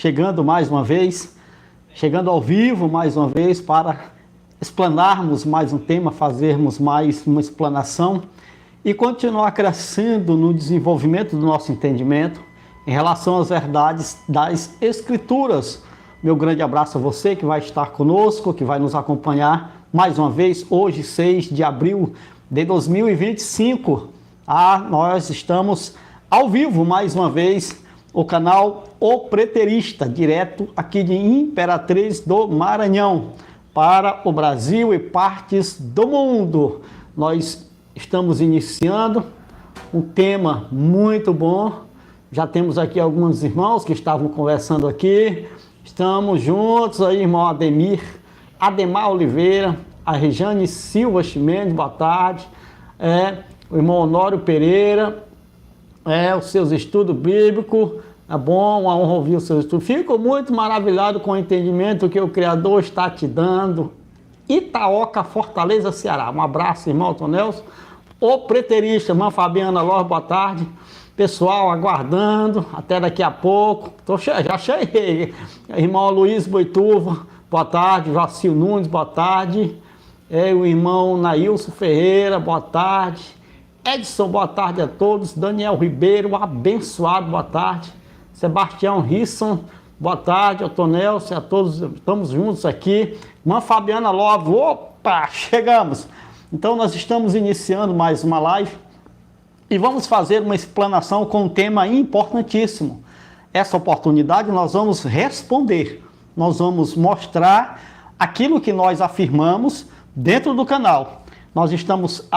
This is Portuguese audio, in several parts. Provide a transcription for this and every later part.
chegando mais uma vez, chegando ao vivo mais uma vez para explanarmos mais um tema, fazermos mais uma explanação e continuar crescendo no desenvolvimento do nosso entendimento em relação às verdades das Escrituras. Meu grande abraço a você que vai estar conosco, que vai nos acompanhar mais uma vez, hoje, 6 de abril de 2025. Nós estamos ao vivo mais uma vez, o canal O Preterista, direto aqui de Imperatriz do Maranhão, para o Brasil e partes do mundo. Nós estamos iniciando um tema muito bom. Já temos aqui alguns irmãos que estavam conversando aqui. Estamos juntos aí, irmão Ademar Oliveira, a Rejane Silva Chimenez, boa tarde. O irmão Honório Pereira, os seus estudos bíblicos. É bom, uma honra ouvir os seus estudos. Fico muito maravilhado com o entendimento que o Criador está te dando. Itaoca, Fortaleza, Ceará. Um abraço, irmão Tonelson. O Preterista, irmã Fabiana Lopes, boa tarde. Pessoal, aguardando, até daqui a pouco. Já cheguei. Irmão Luiz Boituva, boa tarde. Jacil Nunes, boa tarde. O irmão Nailson Ferreira, boa tarde. Edson, boa tarde a todos. Daniel Ribeiro, abençoado, boa tarde. Sebastião Risson, boa tarde. Otonelson, a todos, estamos juntos aqui. Irmã Fabiana Lopes, opa, chegamos. Então nós estamos iniciando mais uma live e vamos fazer uma explanação com um tema importantíssimo. Essa oportunidade nós vamos responder, nós vamos mostrar aquilo que nós afirmamos dentro do canal. Nós estamos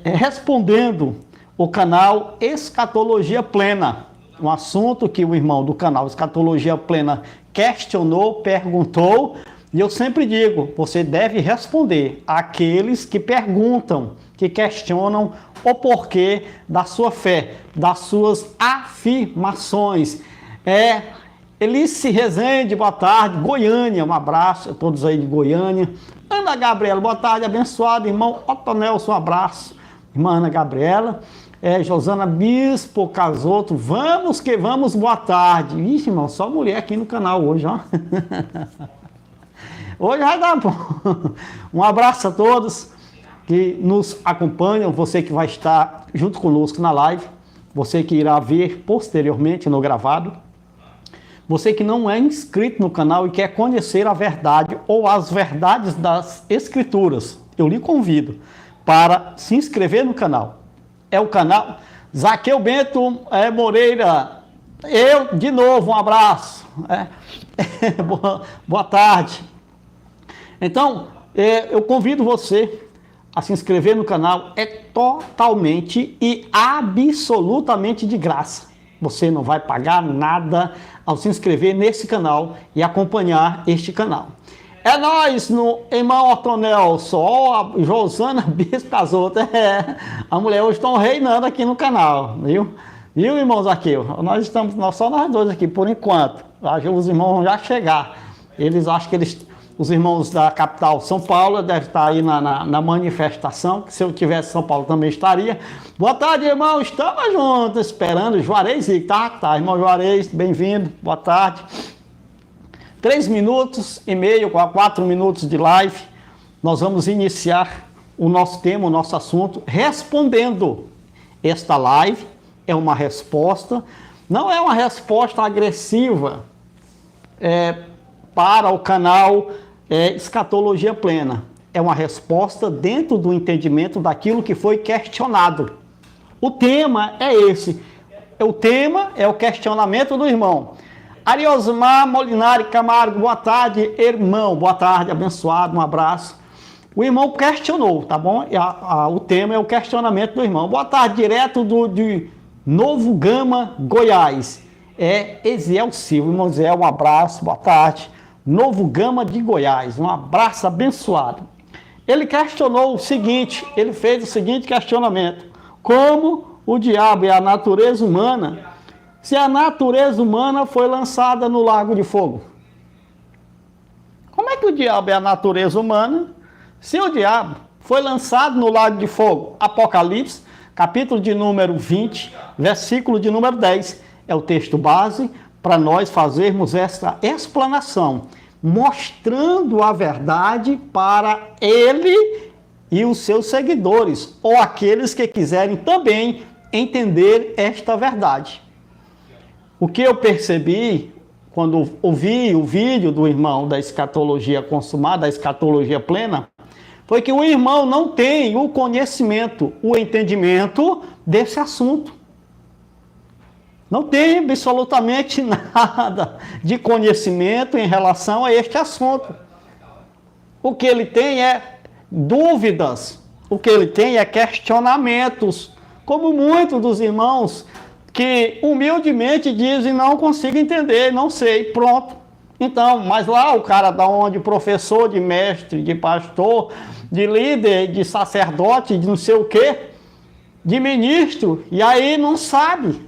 respondendo o canal Escatologia Plena, um assunto que o irmão do canal Escatologia Plena questionou, perguntou, e eu sempre digo, você deve responder àqueles que perguntam, que questionam o porquê da sua fé, das suas afirmações. Elice Rezende, boa tarde. Goiânia, um abraço a todos aí de Goiânia. Ana Gabriela, boa tarde, abençoado. Irmão Otonelson, um abraço. Irmã Ana Gabriela. Josana Bispo Casoto, vamos que vamos, boa tarde. Ixi, irmão, só mulher aqui no canal hoje, ó. Hoje vai dar bom. Um abraço a todos que nos acompanham, você que vai estar junto conosco na live, você que irá ver posteriormente no gravado, você que não é inscrito no canal e quer conhecer a verdade ou as verdades das Escrituras, eu lhe convido para se inscrever no canal. É o canal Zaqueu Bento Moreira. Eu, de novo, um abraço. Boa tarde. Então, eu convido você a se inscrever no canal. É totalmente e absolutamente de graça. Você não vai pagar nada ao se inscrever nesse canal e acompanhar este canal. É nós, no irmão Otonelson, a Josana Bispo Casoto. A mulher hoje estão reinando aqui no canal, viu? Viu, irmãos aqui? Só nós dois aqui, por enquanto. Os irmãos vão já chegar. Eles acham que os irmãos da capital São Paulo devem estar aí na manifestação, que se eu tivesse São Paulo também estaria. Boa tarde, irmão, estamos juntos, esperando. Juarez, tá, irmão Juarez, bem-vindo, boa tarde. 3 minutos e meio, 4 minutos de live, nós vamos iniciar o nosso tema, o nosso assunto, respondendo. Esta live é uma resposta, não é uma resposta agressiva para o canal Escatologia Plena. É uma resposta dentro do entendimento daquilo que foi questionado. O tema é esse. O tema é o questionamento do irmão. Ariosmar Molinari Camargo, boa tarde, irmão. Boa tarde, abençoado, um abraço. O irmão questionou, tá bom? O tema é o questionamento do irmão. Boa tarde, direto de Novo Gama, Goiás. Eziel Silva. Irmão Eziel, um abraço, boa tarde. Novo Gama de Goiás, um abraço abençoado. Ele questionou o seguinte, ele fez o seguinte questionamento: como o diabo é a natureza humana, se a natureza humana foi lançada no lago de fogo? Como é que o diabo é a natureza humana, se o diabo foi lançado no lago de fogo? Apocalipse, capítulo de número 20, versículo de número 10. é o texto base para nós fazermos essa explanação, mostrando a verdade para ele e os seus seguidores, ou aqueles que quiserem também entender esta verdade. O que eu percebi quando ouvi o vídeo do irmão da escatologia consumada, da escatologia plena, foi que o irmão não tem o conhecimento, o entendimento desse assunto. Não tem absolutamente nada de conhecimento em relação a este assunto. O que ele tem é dúvidas, o que ele tem é questionamentos, como muitos dos irmãos que humildemente dizem: não consigo entender, não sei, pronto. Então, mas lá o cara da onde, professor, de mestre, de pastor, de líder, de sacerdote, de não sei o quê, de ministro, e aí não sabe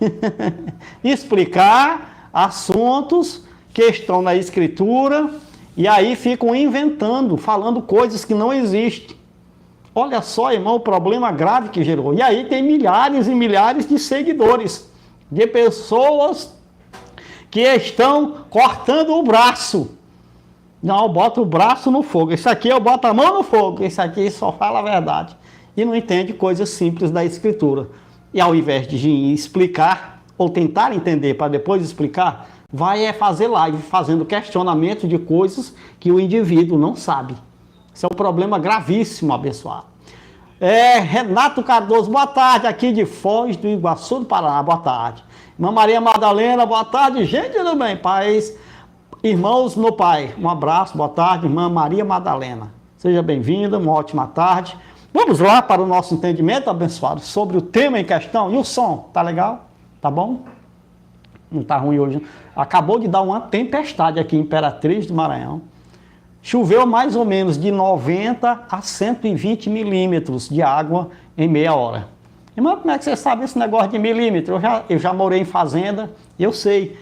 explicar assuntos que estão na Escritura, e aí ficam inventando, falando coisas que não existem. Olha só, irmão, o problema grave que gerou. E aí tem milhares e milhares de seguidores, de pessoas que estão cortando o braço. Não, bota o braço no fogo. Isso aqui eu boto a mão no fogo. Isso aqui só fala a verdade. E não entende coisas simples da Escritura. E ao invés de explicar, ou tentar entender para depois explicar, vai fazer live, fazendo questionamento de coisas que o indivíduo não sabe. Isso é um problema gravíssimo, abençoado. Renato Cardoso, boa tarde, aqui de Foz do Iguaçu do Paraná, boa tarde. Irmã Maria Madalena, boa tarde, gente do bem, paz. Irmãos no Pai, um abraço, boa tarde, irmã Maria Madalena. Seja bem-vinda, uma ótima tarde. Vamos lá para o nosso entendimento, abençoado, sobre o tema em questão. E o som, tá legal? Tá bom? Não tá ruim hoje. Acabou de dar uma tempestade aqui em Imperatriz do Maranhão. Choveu mais ou menos de 90 a 120 milímetros de água em meia hora. Irmão, como é que você sabe esse negócio de milímetro? Eu já morei em fazenda, eu sei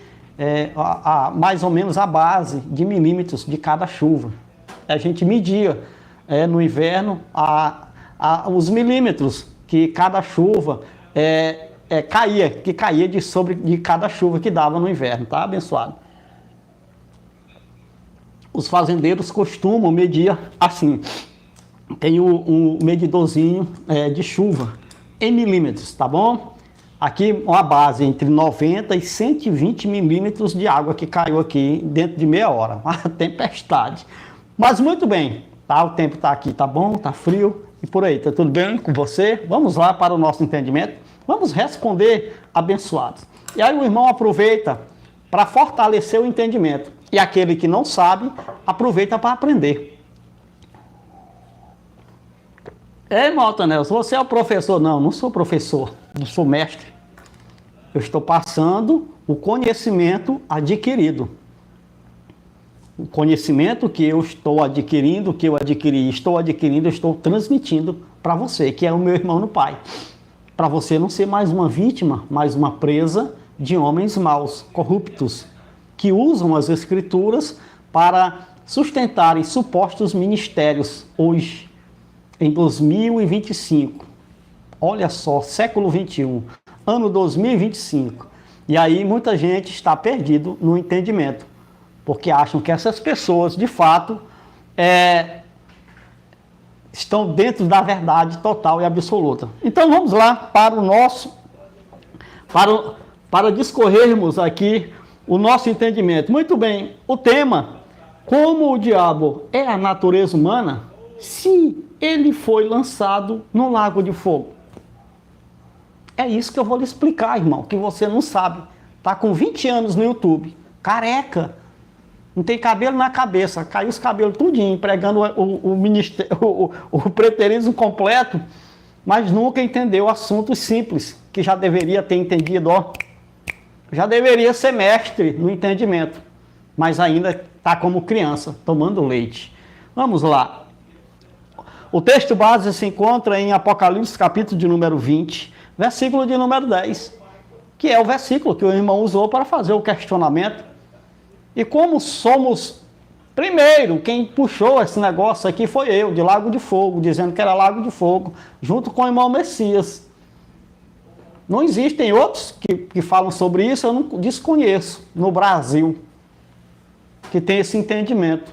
mais ou menos a base de milímetros de cada chuva. A gente media no inverno os milímetros que cada chuva caía de cada chuva que dava no inverno, tá, abençoado? Os fazendeiros costumam medir assim, tem um medidorzinho de chuva em milímetros, tá bom? Aqui uma base entre 90 e 120 milímetros de água que caiu aqui dentro de meia hora, uma tempestade. Mas muito bem, tá? O tempo tá aqui, tá bom, tá frio e por aí, tá tudo bem com você? Vamos lá para o nosso entendimento, vamos responder, abençoados. E aí o irmão aproveita para fortalecer o entendimento. E aquele que não sabe, aproveita para aprender. Irmão Nelson, você é o professor? Não, não sou professor, não sou mestre. Eu estou passando o conhecimento adquirido. O conhecimento que eu estou adquirindo, que eu adquiri, estou adquirindo, eu estou transmitindo para você, que é o meu irmão no Pai. Para você não ser mais uma vítima, mais uma presa de homens maus, corruptos, que usam as Escrituras para sustentarem supostos ministérios hoje, em 2025. Olha só, século 21, ano 2025. E aí muita gente está perdido no entendimento, porque acham que essas pessoas, de fato, estão dentro da verdade total e absoluta. Então vamos lá para o nosso, para discorrermos aqui o nosso entendimento. Muito bem, o tema: como o diabo é a natureza humana, se ele foi lançado no lago de fogo. É isso que eu vou lhe explicar, irmão, que você não sabe. Tá com 20 anos no YouTube, careca, não tem cabelo na cabeça, caiu os cabelos tudinho, pregando o preterismo completo, mas nunca entendeu assuntos simples, que já deveria ter entendido, já deveria ser mestre no entendimento, mas ainda está como criança, tomando leite. Vamos lá. O texto base se encontra em Apocalipse, capítulo de número 20, versículo de número 10, que é o versículo que o irmão usou para fazer o questionamento. E como somos, primeiro, quem puxou esse negócio aqui foi eu, de Lago de Fogo, dizendo que era Lago de Fogo, junto com o irmão Messias. Não existem outros que falam sobre isso, eu não desconheço no Brasil que tem esse entendimento.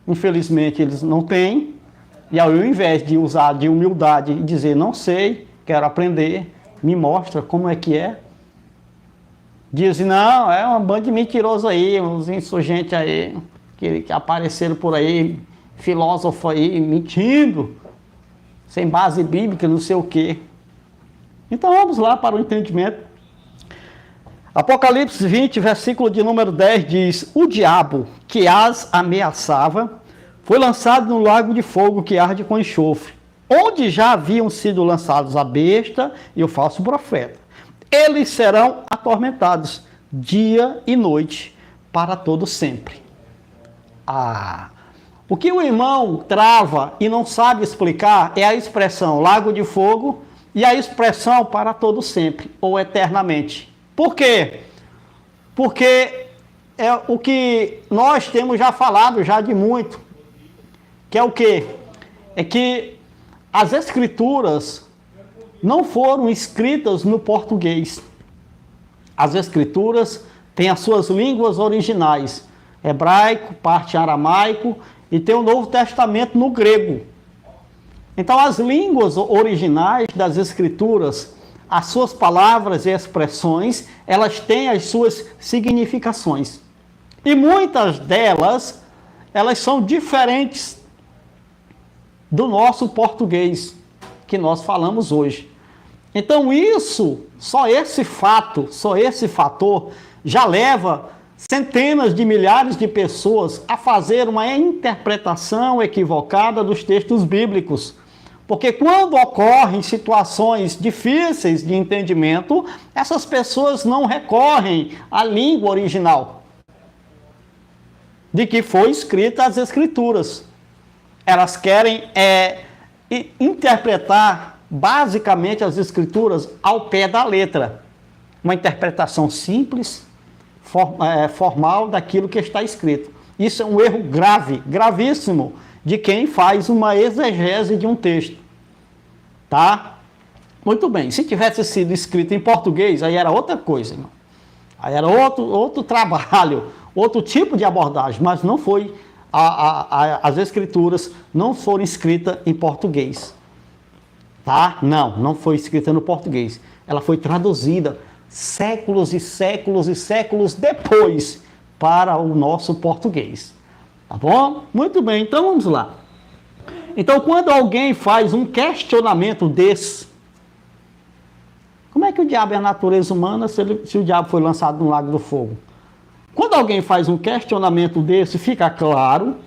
Infelizmente eles não têm, e ao invés de usar de humildade e dizer não sei, quero aprender, me mostra como é que é, dizem não, é uma banda de mentirosos aí, uns insurgentes aí, que apareceram por aí, filósofo aí, mentindo, sem base bíblica, não sei o quê. Então vamos lá para o entendimento. Apocalipse 20, versículo de número 10 diz: o diabo que as ameaçava foi lançado no lago de fogo que arde com enxofre, onde já haviam sido lançados a besta e o falso profeta. Eles serão atormentados dia e noite para todo sempre. O que o irmão trava e não sabe explicar é a expressão lago de fogo e a expressão para todo sempre ou eternamente. Por quê? Porque é o que nós temos já falado já de muito, que é o quê? É que as escrituras não foram escritas no português. As escrituras têm as suas línguas originais, hebraico, parte aramaico, e tem o Novo Testamento no grego. Então as línguas originais das escrituras, as suas palavras e expressões, elas têm as suas significações. E muitas delas, elas são diferentes do nosso português que nós falamos hoje. Então só esse fator, já leva centenas de milhares de pessoas a fazer uma interpretação equivocada dos textos bíblicos. Porque quando ocorrem situações difíceis de entendimento, essas pessoas não recorrem à língua original de que foi escrita as escrituras. Elas querem interpretar basicamente as escrituras ao pé da letra. Uma interpretação simples, formal daquilo que está escrito. Isso é um erro grave, gravíssimo, de quem faz uma exegese de um texto. Tá? Muito bem. Se tivesse sido escrito em português, aí era outra coisa, irmão. Aí era outro trabalho, outro tipo de abordagem, mas não foi. As escrituras não foram escritas em português. Tá? Não foi escrita no português. Ela foi traduzida séculos e séculos e séculos depois para o nosso português. Tá bom? Muito bem, então vamos lá. Então, quando alguém faz um questionamento desse, como é que o diabo é a natureza humana se o diabo foi lançado no lago do fogo? Quando alguém faz um questionamento desse, fica claro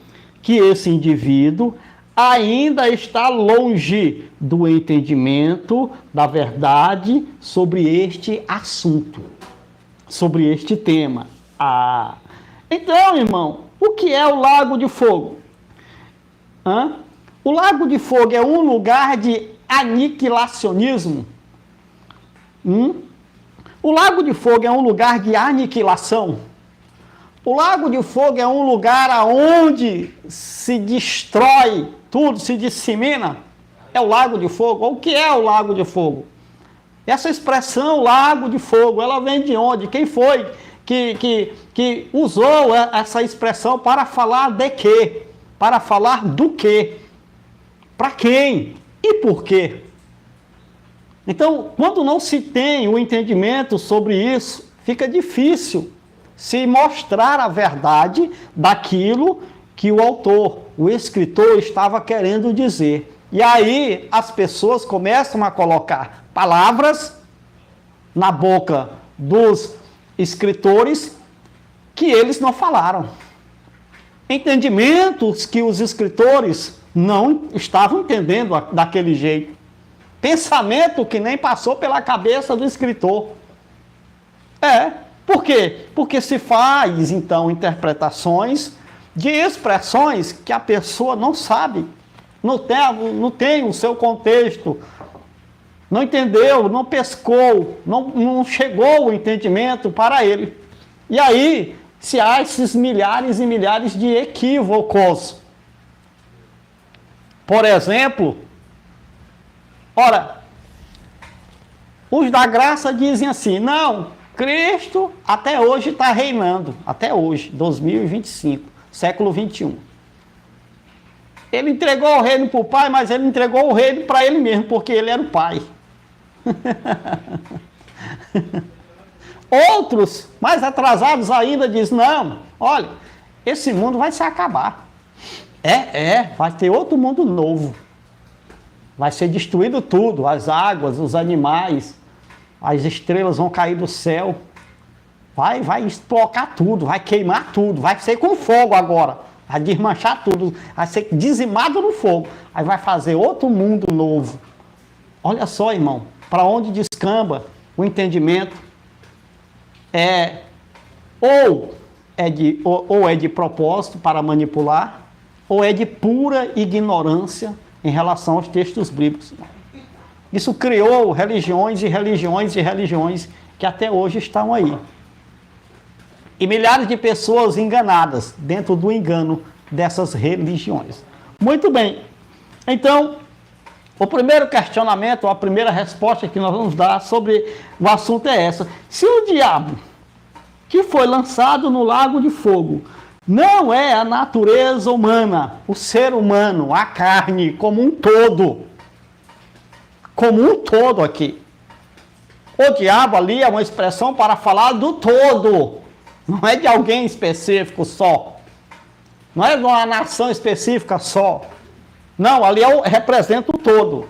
que esse indivíduo ainda está longe do entendimento da verdade sobre este assunto, sobre este tema. Então, irmão, o que é o lago de fogo? O lago de fogo é um lugar de aniquilacionismo? O lago de fogo é um lugar de aniquilação? O lago de fogo é um lugar onde se destrói tudo, se dissemina? É o lago de fogo? O que é o lago de fogo? Essa expressão, lago de fogo, ela vem de onde? Quem foi que usou essa expressão para falar de quê? Para falar do quê? Para quem? E por quê? Então, quando não se tem o entendimento sobre isso, fica difícil se mostrar a verdade daquilo que o autor, o escritor, estava querendo dizer. E aí as pessoas começam a colocar palavras na boca dos escritores que eles não falaram. Entendimentos que os escritores não estavam entendendo daquele jeito. Pensamento que nem passou pela cabeça do escritor. Por quê? Porque se faz, então, interpretações de expressões que a pessoa não sabe, não tem o seu contexto, não entendeu, não pescou, não chegou o entendimento para ele. E aí se há esses milhares e milhares de equívocos. Por exemplo, Os da graça dizem assim, não, Cristo até hoje está reinando, até hoje, 2025, século 21. Ele entregou o reino para o Pai, mas ele entregou o reino para ele mesmo, porque ele era o Pai. Outros, mais atrasados ainda, dizem, não, olha, esse mundo vai se acabar. Vai ter outro mundo novo. Vai ser destruído tudo, as águas, os animais, as estrelas vão cair do céu. Vai explocar tudo, vai queimar tudo, vai ser com fogo agora. Vai desmanchar tudo, vai ser dizimado no fogo. Aí vai fazer outro mundo novo. Olha só, irmão, para onde descamba o entendimento. Ou é de propósito para manipular, ou é de pura ignorância em relação aos textos bíblicos. Isso criou religiões e religiões e religiões que até hoje estão aí. E milhares de pessoas enganadas dentro do engano dessas religiões. Muito bem. Então, o primeiro questionamento, a primeira resposta que nós vamos dar sobre o assunto é essa. Se o diabo, que foi lançado no lago de fogo, não é a natureza humana, o ser humano, a carne como um todo aqui. O diabo ali é uma expressão para falar do todo, não é de alguém específico só, não é de uma nação específica só, não, ali representa o todo.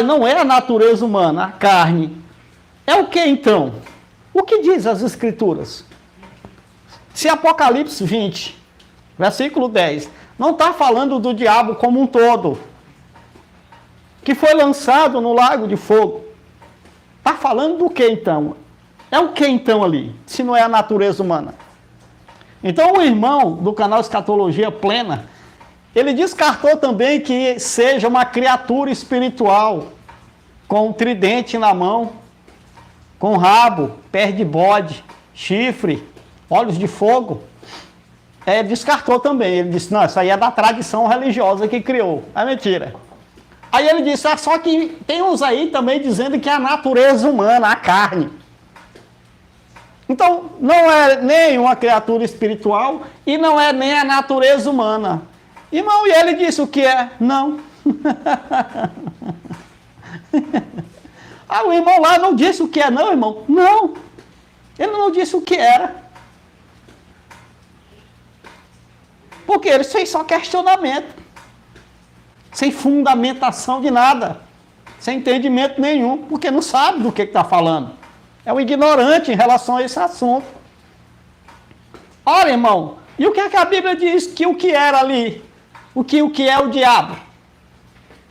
Não é a natureza humana, a carne. É o que então? O que diz as Escrituras? Se Apocalipse 20, versículo 10, não está falando do diabo como um todo, que foi lançado no lago de fogo. Está falando do que então? É o que então ali, se não é a natureza humana? Então o irmão do canal Escatologia Plena, ele descartou também que seja uma criatura espiritual, com um tridente na mão, com rabo, pé de bode, chifre, olhos de fogo. Descartou também. Ele disse, não, isso aí é da tradição religiosa que criou. É mentira. Aí ele disse, só que tem uns aí também dizendo que é a natureza humana, a carne. Então, não é nem uma criatura espiritual e não é nem a natureza humana. Irmão, e ele disse o que é? Não. O irmão lá não disse o que é, não, irmão? Não. Ele não disse o que era. Porque ele fez só questionamento. Sem fundamentação de nada. Sem entendimento nenhum. Porque não sabe do que está falando. É um ignorante em relação a esse assunto. Ora, irmão, e o que é que a Bíblia diz que o que era ali? O que é o diabo?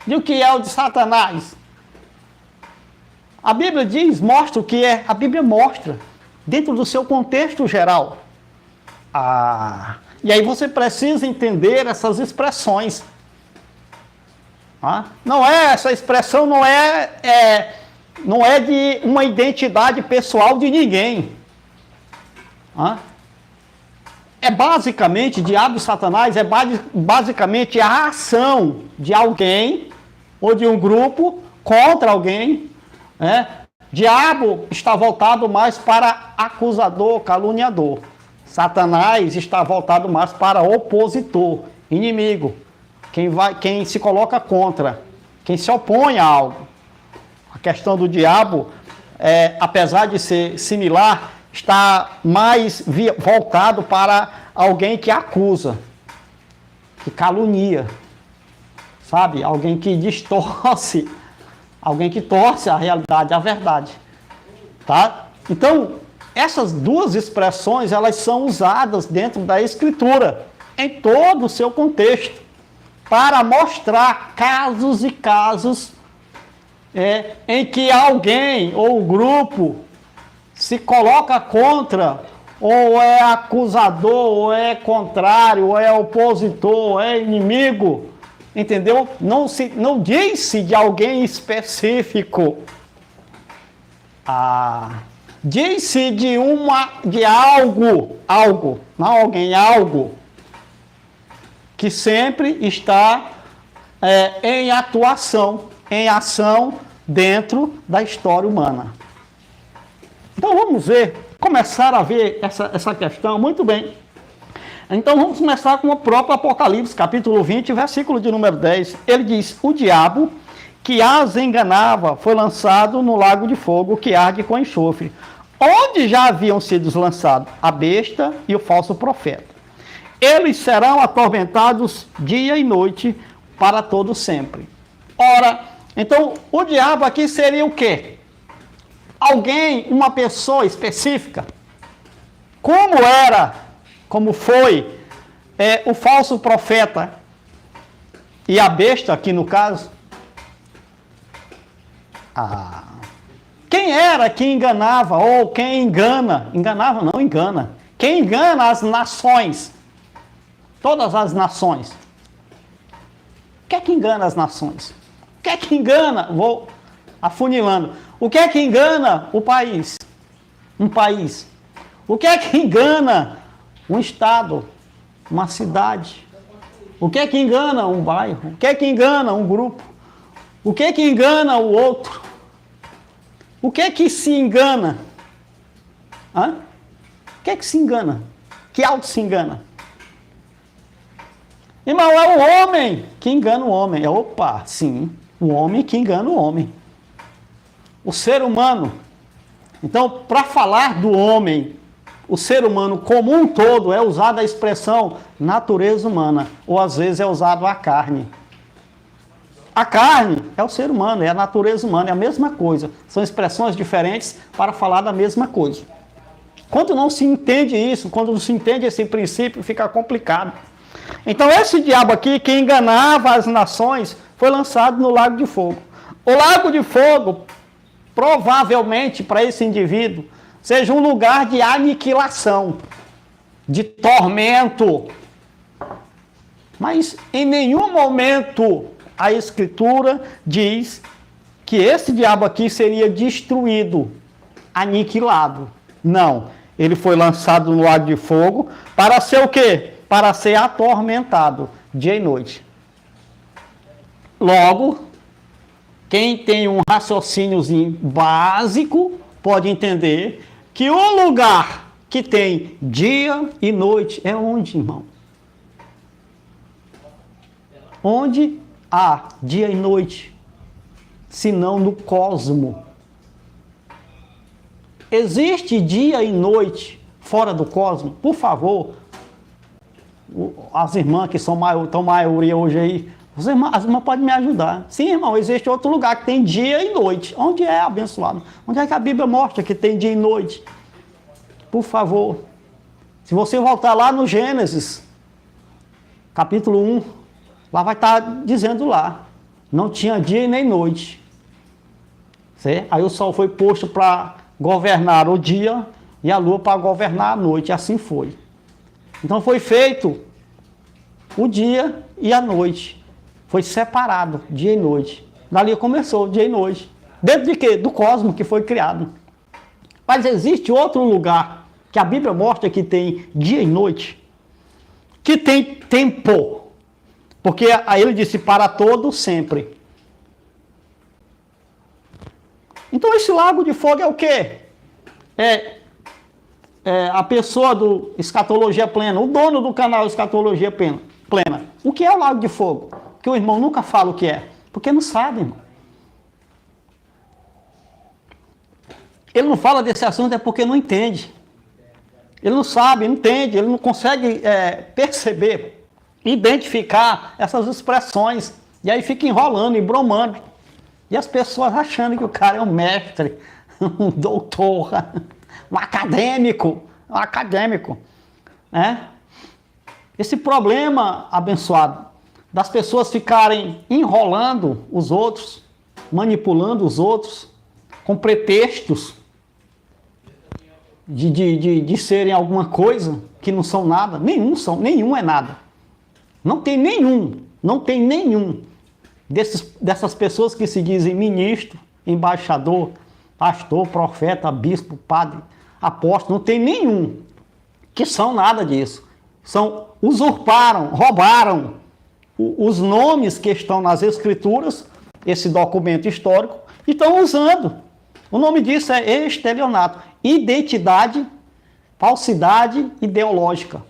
E o que é o de Satanás? A Bíblia diz, mostra o que é. A Bíblia mostra, dentro do seu contexto geral. E aí você precisa entender essas expressões. Não é, essa expressão não é de uma identidade pessoal de ninguém. É basicamente, diabo e Satanás, é basicamente a ação de alguém ou de um grupo contra alguém. Diabo está voltado mais para acusador, caluniador. Satanás está voltado mais para opositor, inimigo. Quem se coloca contra, quem se opõe a algo. A questão do diabo, apesar de ser similar, está mais voltado para alguém que acusa, que calunia, sabe? Alguém que distorce, alguém que torce a realidade, a verdade, tá? Então, essas duas expressões, elas são usadas dentro da Escritura, em todo o seu contexto, para mostrar casos e casos em que alguém ou o grupo se coloca contra, ou é acusador, ou é contrário, ou é opositor, ou é inimigo, entendeu? Não diz-se de alguém específico. Diz-se de algo, não alguém, algo, que sempre está em atuação, em ação dentro da história humana. Então vamos começar a ver essa questão muito bem. Então vamos começar com o próprio Apocalipse, capítulo 20, versículo de número 10. Ele diz: o diabo que as enganava foi lançado no lago de fogo que arde com enxofre, onde já haviam sido lançados a besta e o falso profeta. Eles serão atormentados dia e noite para todo sempre. Ora, então o diabo aqui seria o quê? Alguém, uma pessoa específica. Como foi o falso profeta e a besta aqui no caso? Quem era que enganava, ou quem engana? Enganava não, engana. Quem engana as nações? Todas as nações. O que é que engana as nações? O que é que engana? Vou afunilando. O que é que engana o país? Um país. O que é que engana um estado? Uma cidade. O que é que engana um bairro? O que é que engana um grupo? O que é que engana o outro? O que é que se engana? O que é que se engana? Que auto se engana? Irmão, é o homem que engana o homem. Sim, o homem que engana o homem. O ser humano. Então, para falar do homem, o ser humano como um todo, é usada a expressão natureza humana, ou às vezes é usado a carne. A carne é o ser humano, é a natureza humana, é a mesma coisa. São expressões diferentes para falar da mesma coisa. Quando não se entende isso, quando não se entende esse princípio, fica complicado. Então esse diabo aqui, que enganava as nações, foi lançado no lago de fogo. O lago de fogo, provavelmente para esse indivíduo, seja um lugar de aniquilação, de tormento. Mas em nenhum momento a Escritura diz que esse diabo aqui seria destruído, aniquilado. Não, ele foi lançado no lago de fogo para ser o quê? Para ser atormentado dia e noite. Logo, quem tem um raciocíniozinho básico pode entender que o lugar que tem dia e noite é onde, irmão? Onde há dia e noite, senão no cosmo. Existe dia e noite fora do cosmo? Por favor, as irmãs que estão maioria hoje aí, as irmãs podem me ajudar. Sim, irmão, existe outro lugar que tem dia e noite. Onde é, abençoado? Onde é que a Bíblia mostra que tem dia e noite? Por favor. Se você voltar lá no Gênesis, capítulo 1, lá vai estar dizendo lá. Não tinha dia e nem noite. Certo? Aí o sol foi posto para governar o dia e a lua para governar a noite. E assim foi. Então foi feito o dia e a noite. Foi separado, dia e noite. Dali começou, dia e noite. Dentro de quê? Do cosmos que foi criado. Mas existe outro lugar que a Bíblia mostra que tem dia e noite, que tem tempo. Porque aí ele disse, para todo sempre. Então esse lago de fogo é o quê? É a pessoa do Escatologia Plena, o dono do canal Escatologia Plena. O que é o lago de fogo? Que o irmão nunca fala o que é. Porque não sabe, irmão. Ele não fala desse assunto é porque não entende. Ele não sabe, não entende, ele não consegue perceber, identificar essas expressões. E aí fica enrolando, embromando. E as pessoas achando que o cara é um mestre, um doutor, um acadêmico. Né? Esse problema, abençoado, das pessoas ficarem enrolando os outros, manipulando os outros, com pretextos de serem alguma coisa que não são nada. Nenhum é nada. Não tem nenhum dessas pessoas que se dizem ministro, embaixador, pastor, profeta, bispo, padre, apóstolo, não tem nenhum que são nada disso. Usurparam, roubaram os nomes que estão nas Escrituras, esse documento histórico, estão usando. O nome disso é estelionato. Identidade, falsidade ideológica.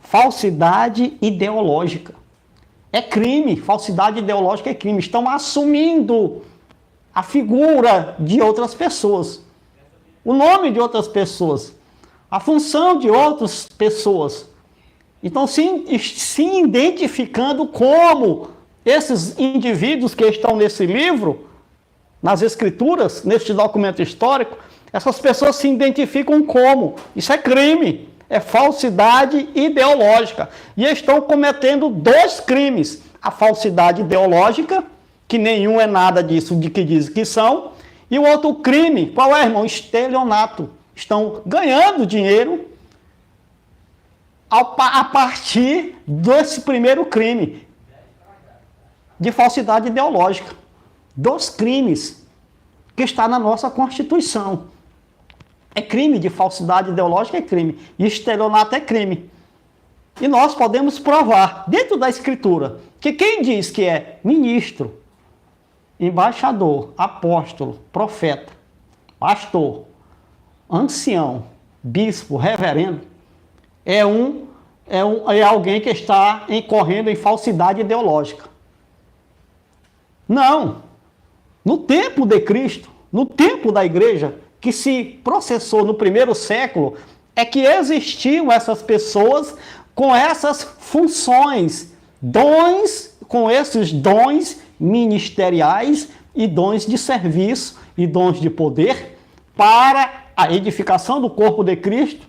Falsidade ideológica. É crime, falsidade ideológica é crime. Estão assumindo a figura de outras pessoas, o nome de outras pessoas, a função de outras pessoas. Então, se identificando como esses indivíduos que estão nesse livro, nas escrituras, neste documento histórico, essas pessoas se identificam como. Isso é crime, é falsidade ideológica. E estão cometendo dois crimes. A falsidade ideológica, que nenhum é nada disso de que dizem que são, e o outro crime, qual é, irmão? Estelionato. Estão ganhando dinheiro a partir desse primeiro crime de falsidade ideológica. Dos crimes que está na nossa Constituição. É crime de falsidade ideológica, é crime. E estelionato é crime. E nós podemos provar, dentro da Escritura, que quem diz que é ministro, embaixador, apóstolo, profeta, pastor, ancião, bispo, reverendo, é alguém que está incorrendo em falsidade ideológica. Não. No tempo de Cristo, no tempo da igreja, que se processou no primeiro século, é que existiam essas pessoas com essas funções, dons, com esses dons ministeriais e dons de serviço e dons de poder para a edificação do corpo de Cristo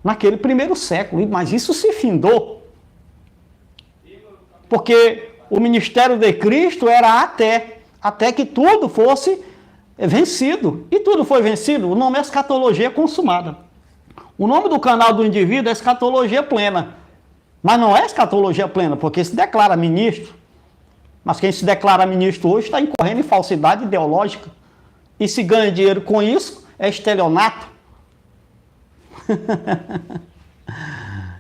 naquele primeiro século. Mas isso se findou, porque o ministério de Cristo era até que tudo fosse vencido. E tudo foi vencido. O nome é escatologia consumada. O nome do canal do indivíduo é escatologia plena. Mas não é escatologia plena, porque se declara ministro. Mas quem se declara ministro hoje está incorrendo em falsidade ideológica. E se ganha dinheiro com isso, é estelionato.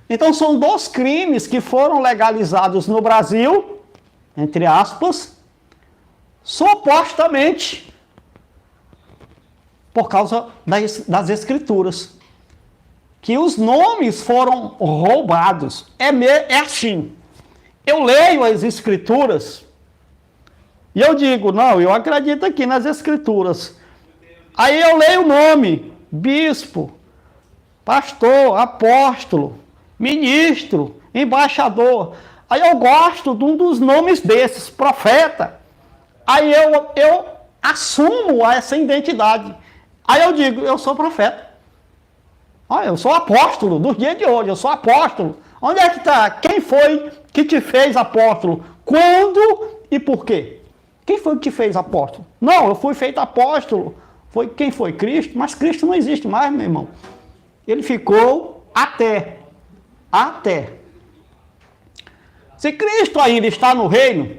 Então são dois crimes que foram legalizados no Brasil, entre aspas, supostamente por causa das escrituras. Que os nomes foram roubados. É assim. Eu leio as escrituras e eu digo, não, eu acredito aqui nas escrituras. Aí eu leio o nome, bispo, pastor, apóstolo, ministro, embaixador. Aí eu gosto de um dos nomes desses, profeta. Aí eu assumo essa identidade. Aí eu digo, eu sou profeta. Eu sou apóstolo dos dias de hoje, eu sou apóstolo. Onde é que está? Quem foi que te fez apóstolo? Quando e por quê? Quem foi que te fez apóstolo? Não, eu fui feito apóstolo. Quem foi? Cristo? Mas Cristo não existe mais, meu irmão. Ele ficou até. Se Cristo ainda está no reino,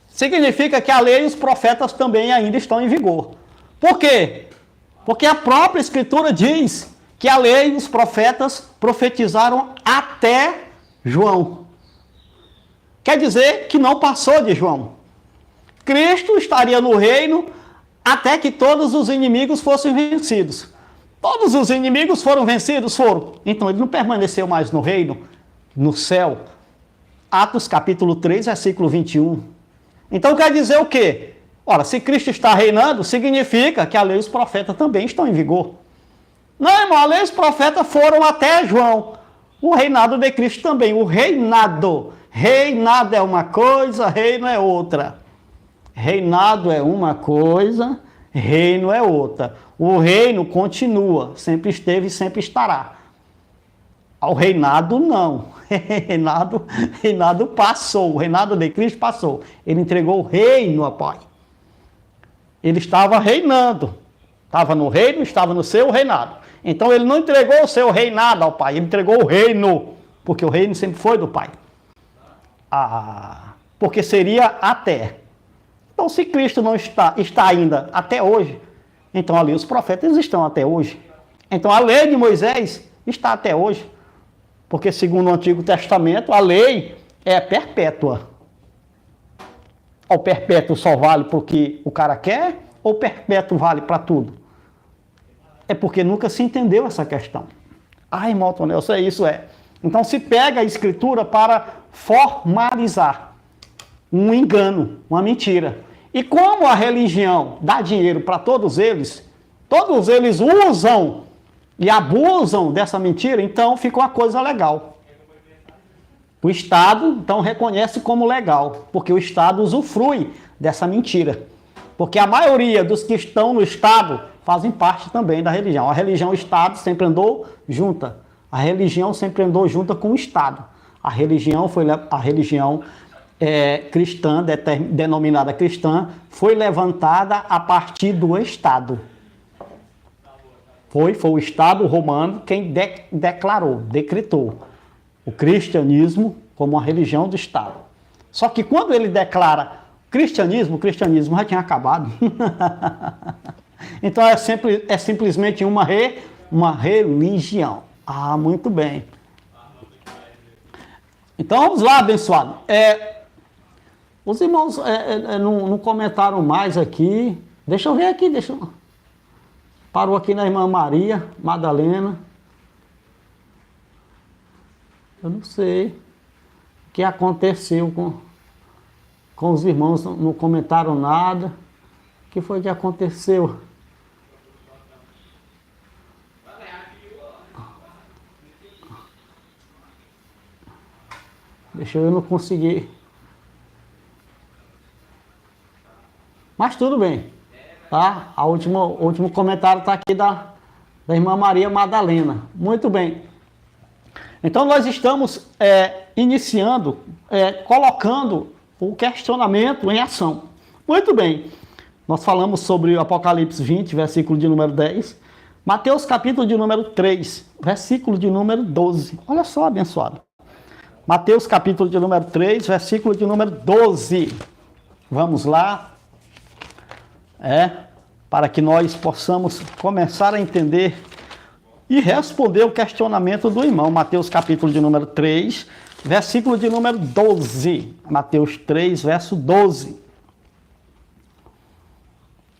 significa que a lei e os profetas também ainda estão em vigor. Por quê? Porque a própria Escritura diz que a lei e os profetas profetizaram até João. Quer dizer que não passou de João. Cristo estaria no reino até que todos os inimigos fossem vencidos. Todos os inimigos foram vencidos? Foram. Então ele não permaneceu mais no reino, no céu. Atos capítulo 3, versículo 21. Então quer dizer o quê? Ora, se Cristo está reinando, significa que a lei e os profetas também estão em vigor. Não, irmão, a lei e os profetas foram até João. O reinado de Cristo também. O reinado. Reinado é uma coisa, reino é outra. Reinado é uma coisa, reino é outra. O reino continua, sempre esteve e sempre estará. O reinado não. Reinado passou. O reinado de Cristo passou. Ele entregou o reino ao Pai. Ele estava reinando. Estava no reino, estava no seu reinado. Então ele não entregou o seu reinado ao Pai, ele entregou o reino, porque o reino sempre foi do Pai. Porque seria até. Então se Cristo não está ainda até hoje, então ali os profetas estão até hoje. Então a lei de Moisés está até hoje. Porque segundo o Antigo Testamento, a lei é perpétua. o perpétuo só vale porque o cara quer, ou o perpétuo vale para tudo? É porque nunca se entendeu essa questão. Irmão Nelson, isso é. Então se pega a escritura para formalizar um engano, uma mentira. E como a religião dá dinheiro para todos eles usam e abusam dessa mentira, então fica uma coisa legal. O Estado, então, reconhece como legal, porque o Estado usufrui dessa mentira. Porque a maioria dos que estão no Estado fazem parte também da religião. A religião e o Estado sempre andou junta. A religião sempre andou junta com o Estado. A religião cristã, denominada cristã, foi levantada a partir do Estado. Foi o Estado romano quem decretou o cristianismo como uma religião do Estado. Só que quando ele declara cristianismo, o cristianismo já tinha acabado. Então é simplesmente uma religião. Muito bem. Então vamos lá, abençoado. Os irmãos não comentaram mais aqui. Deixa eu ver aqui, Parou aqui na irmã Maria Madalena. Eu não sei o que aconteceu com os irmãos, não comentaram nada. O que foi que aconteceu? Eu não consegui. Mas tudo bem. Tá? O último comentário está aqui da irmã Maria Madalena. Muito bem. Então nós estamos iniciando, colocando o questionamento em ação. Muito bem. Nós falamos sobre o Apocalipse 20, versículo de número 10. Mateus capítulo de número 3, versículo de número 12. Olha só, abençoado. Mateus capítulo de número 3, versículo de número 12. Vamos lá. Para que nós possamos começar a entender e responder o questionamento do irmão. Mateus capítulo de número 3, versículo de número 12. Mateus 3, verso 12.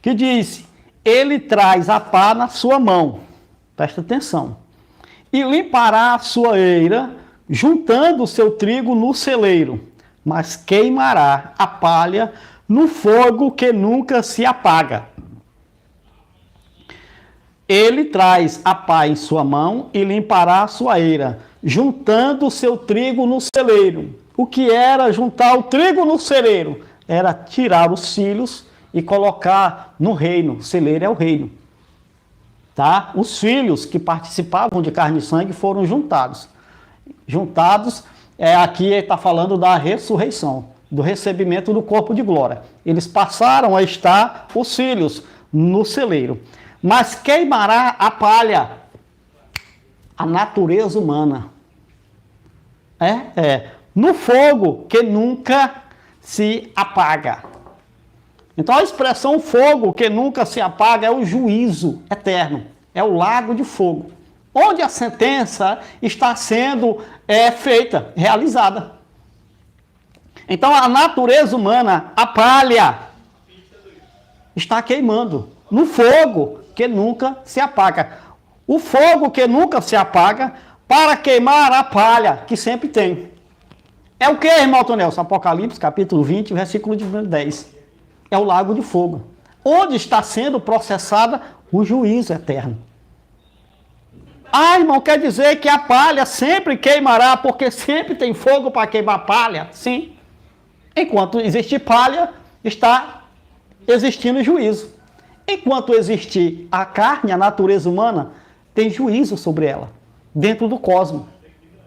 Que diz: ele traz a pá na sua mão, presta atenção, e limpará a sua eira, juntando o seu trigo no celeiro, mas queimará a palha no fogo que nunca se apaga. Ele traz a pá em sua mão e limpará a sua eira, juntando o seu trigo no celeiro. O que era juntar o trigo no celeiro? Era tirar os filhos e colocar no reino. O celeiro é o reino. Tá? Os filhos que participavam de carne e sangue foram juntados. Aqui ele está falando da ressurreição, do recebimento do corpo de glória. Eles passaram a estar, os filhos, no celeiro. Mas queimará a palha, a natureza humana. No fogo que nunca se apaga. Então a expressão fogo que nunca se apaga é o juízo eterno, é o lago de fogo, onde a sentença está sendo feita, realizada. Então a natureza humana, a palha, está queimando no fogo que nunca se apaga. O fogo que nunca se apaga para queimar a palha que sempre tem. É o que, irmão Nelson? Apocalipse capítulo 20, versículo de 10. É o lago de fogo, onde está sendo processada o juízo eterno. Irmão, quer dizer que a palha sempre queimará, porque sempre tem fogo para queimar palha? Sim. Enquanto existe palha, está existindo juízo. Enquanto existir a carne, a natureza humana, tem juízo sobre ela, dentro do cosmos,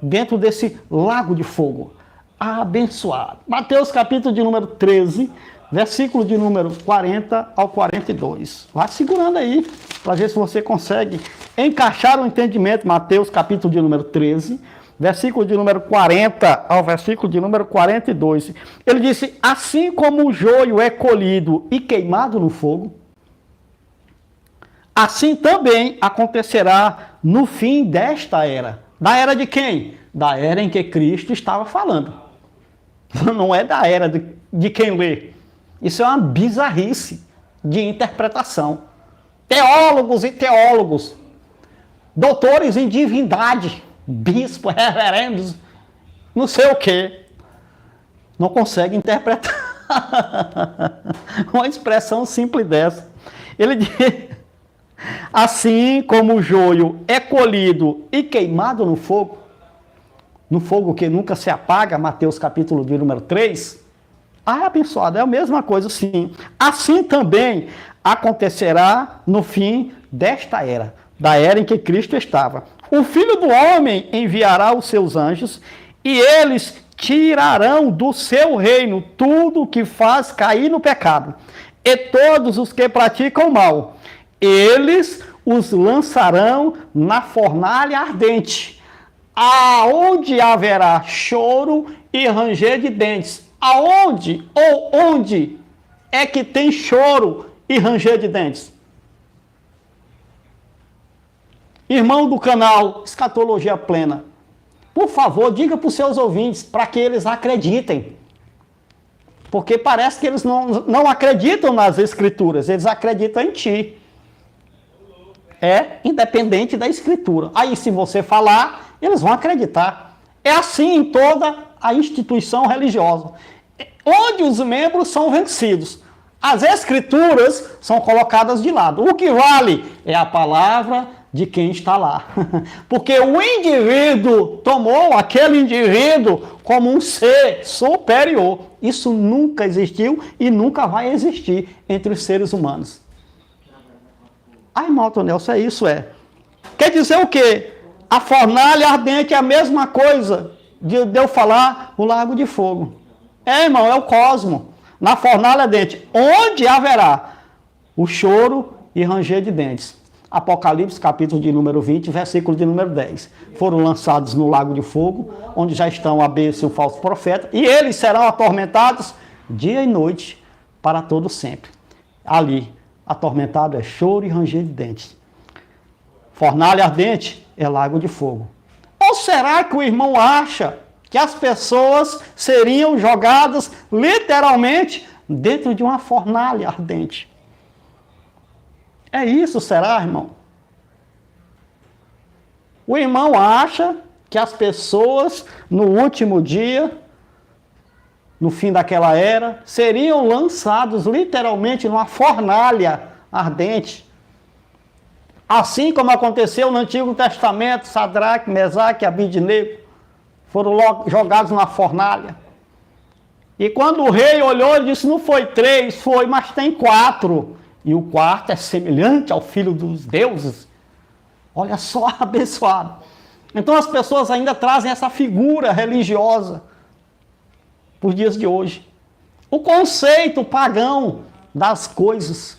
dentro desse lago de fogo. Abençoado. Mateus capítulo de número 13, versículo de número 40 ao 42. Vai segurando aí, para ver se você consegue encaixar o entendimento. Mateus capítulo de número 13, versículo de número 40 ao versículo de número 42. Ele disse: assim como o joio é colhido e queimado no fogo, assim também acontecerá no fim desta era. Da era de quem? Da era em que Cristo estava falando. Não é da era de quem lê. Isso é uma bizarrice de interpretação. Teólogos e teólogos, doutores em divindade, bispos, reverendos, não sei o quê, não conseguem interpretar uma expressão simples dessa. Ele diz, assim como o joio é colhido e queimado no fogo que nunca se apaga, Mateus capítulo de número 3, abençoado, é a mesma coisa sim. Assim também acontecerá no fim desta era, da era em que Cristo estava. O Filho do Homem enviará os seus anjos e eles tirarão do seu reino tudo o que faz cair no pecado e todos os que praticam mal. Eles os lançarão na fornalha ardente, aonde haverá choro e ranger de dentes. Aonde ou onde é que tem choro e ranger de dentes? Irmão do canal Escatologia Plena, por favor, diga para os seus ouvintes, para que eles acreditem. Porque parece que eles não acreditam nas Escrituras, eles acreditam em ti. É independente da Escritura. Aí, se você falar, eles vão acreditar. É assim em toda a instituição religiosa, onde os membros são vencidos. As Escrituras são colocadas de lado. O que vale é a palavra de quem está lá. Porque o indivíduo tomou aquele indivíduo como um ser superior. Isso nunca existiu e nunca vai existir entre os seres humanos. Ai, Malton Nelson, é isso, é. Quer dizer o quê? A fornalha ardente é a mesma coisa de eu falar o lago de fogo. É, irmão, é o cosmo. Na fornalha ardente, onde haverá o choro e ranger de dentes. Apocalipse, capítulo de número 20, versículo de número 10. Foram lançados no lago de fogo, onde já estão a besta e o falso profeta, e eles serão atormentados dia e noite para todo sempre. Ali, atormentado é choro e ranger de dentes. Fornalha ardente é lago de fogo. Ou será que o irmão acha que as pessoas seriam jogadas literalmente dentro de uma fornalha ardente? É isso, será, irmão? O irmão acha que as pessoas, no último dia, no fim daquela era, seriam lançados literalmente numa fornalha ardente. Assim como aconteceu no Antigo Testamento, Sadraque, Mesaque e Abidnego foram jogados na fornalha. E quando o rei olhou, ele disse, não foi 3, foi, mas tem 4. E o quarto é semelhante ao Filho dos deuses. Olha só, abençoado. Então as pessoas ainda trazem essa figura religiosa para os dias de hoje. O conceito pagão das coisas.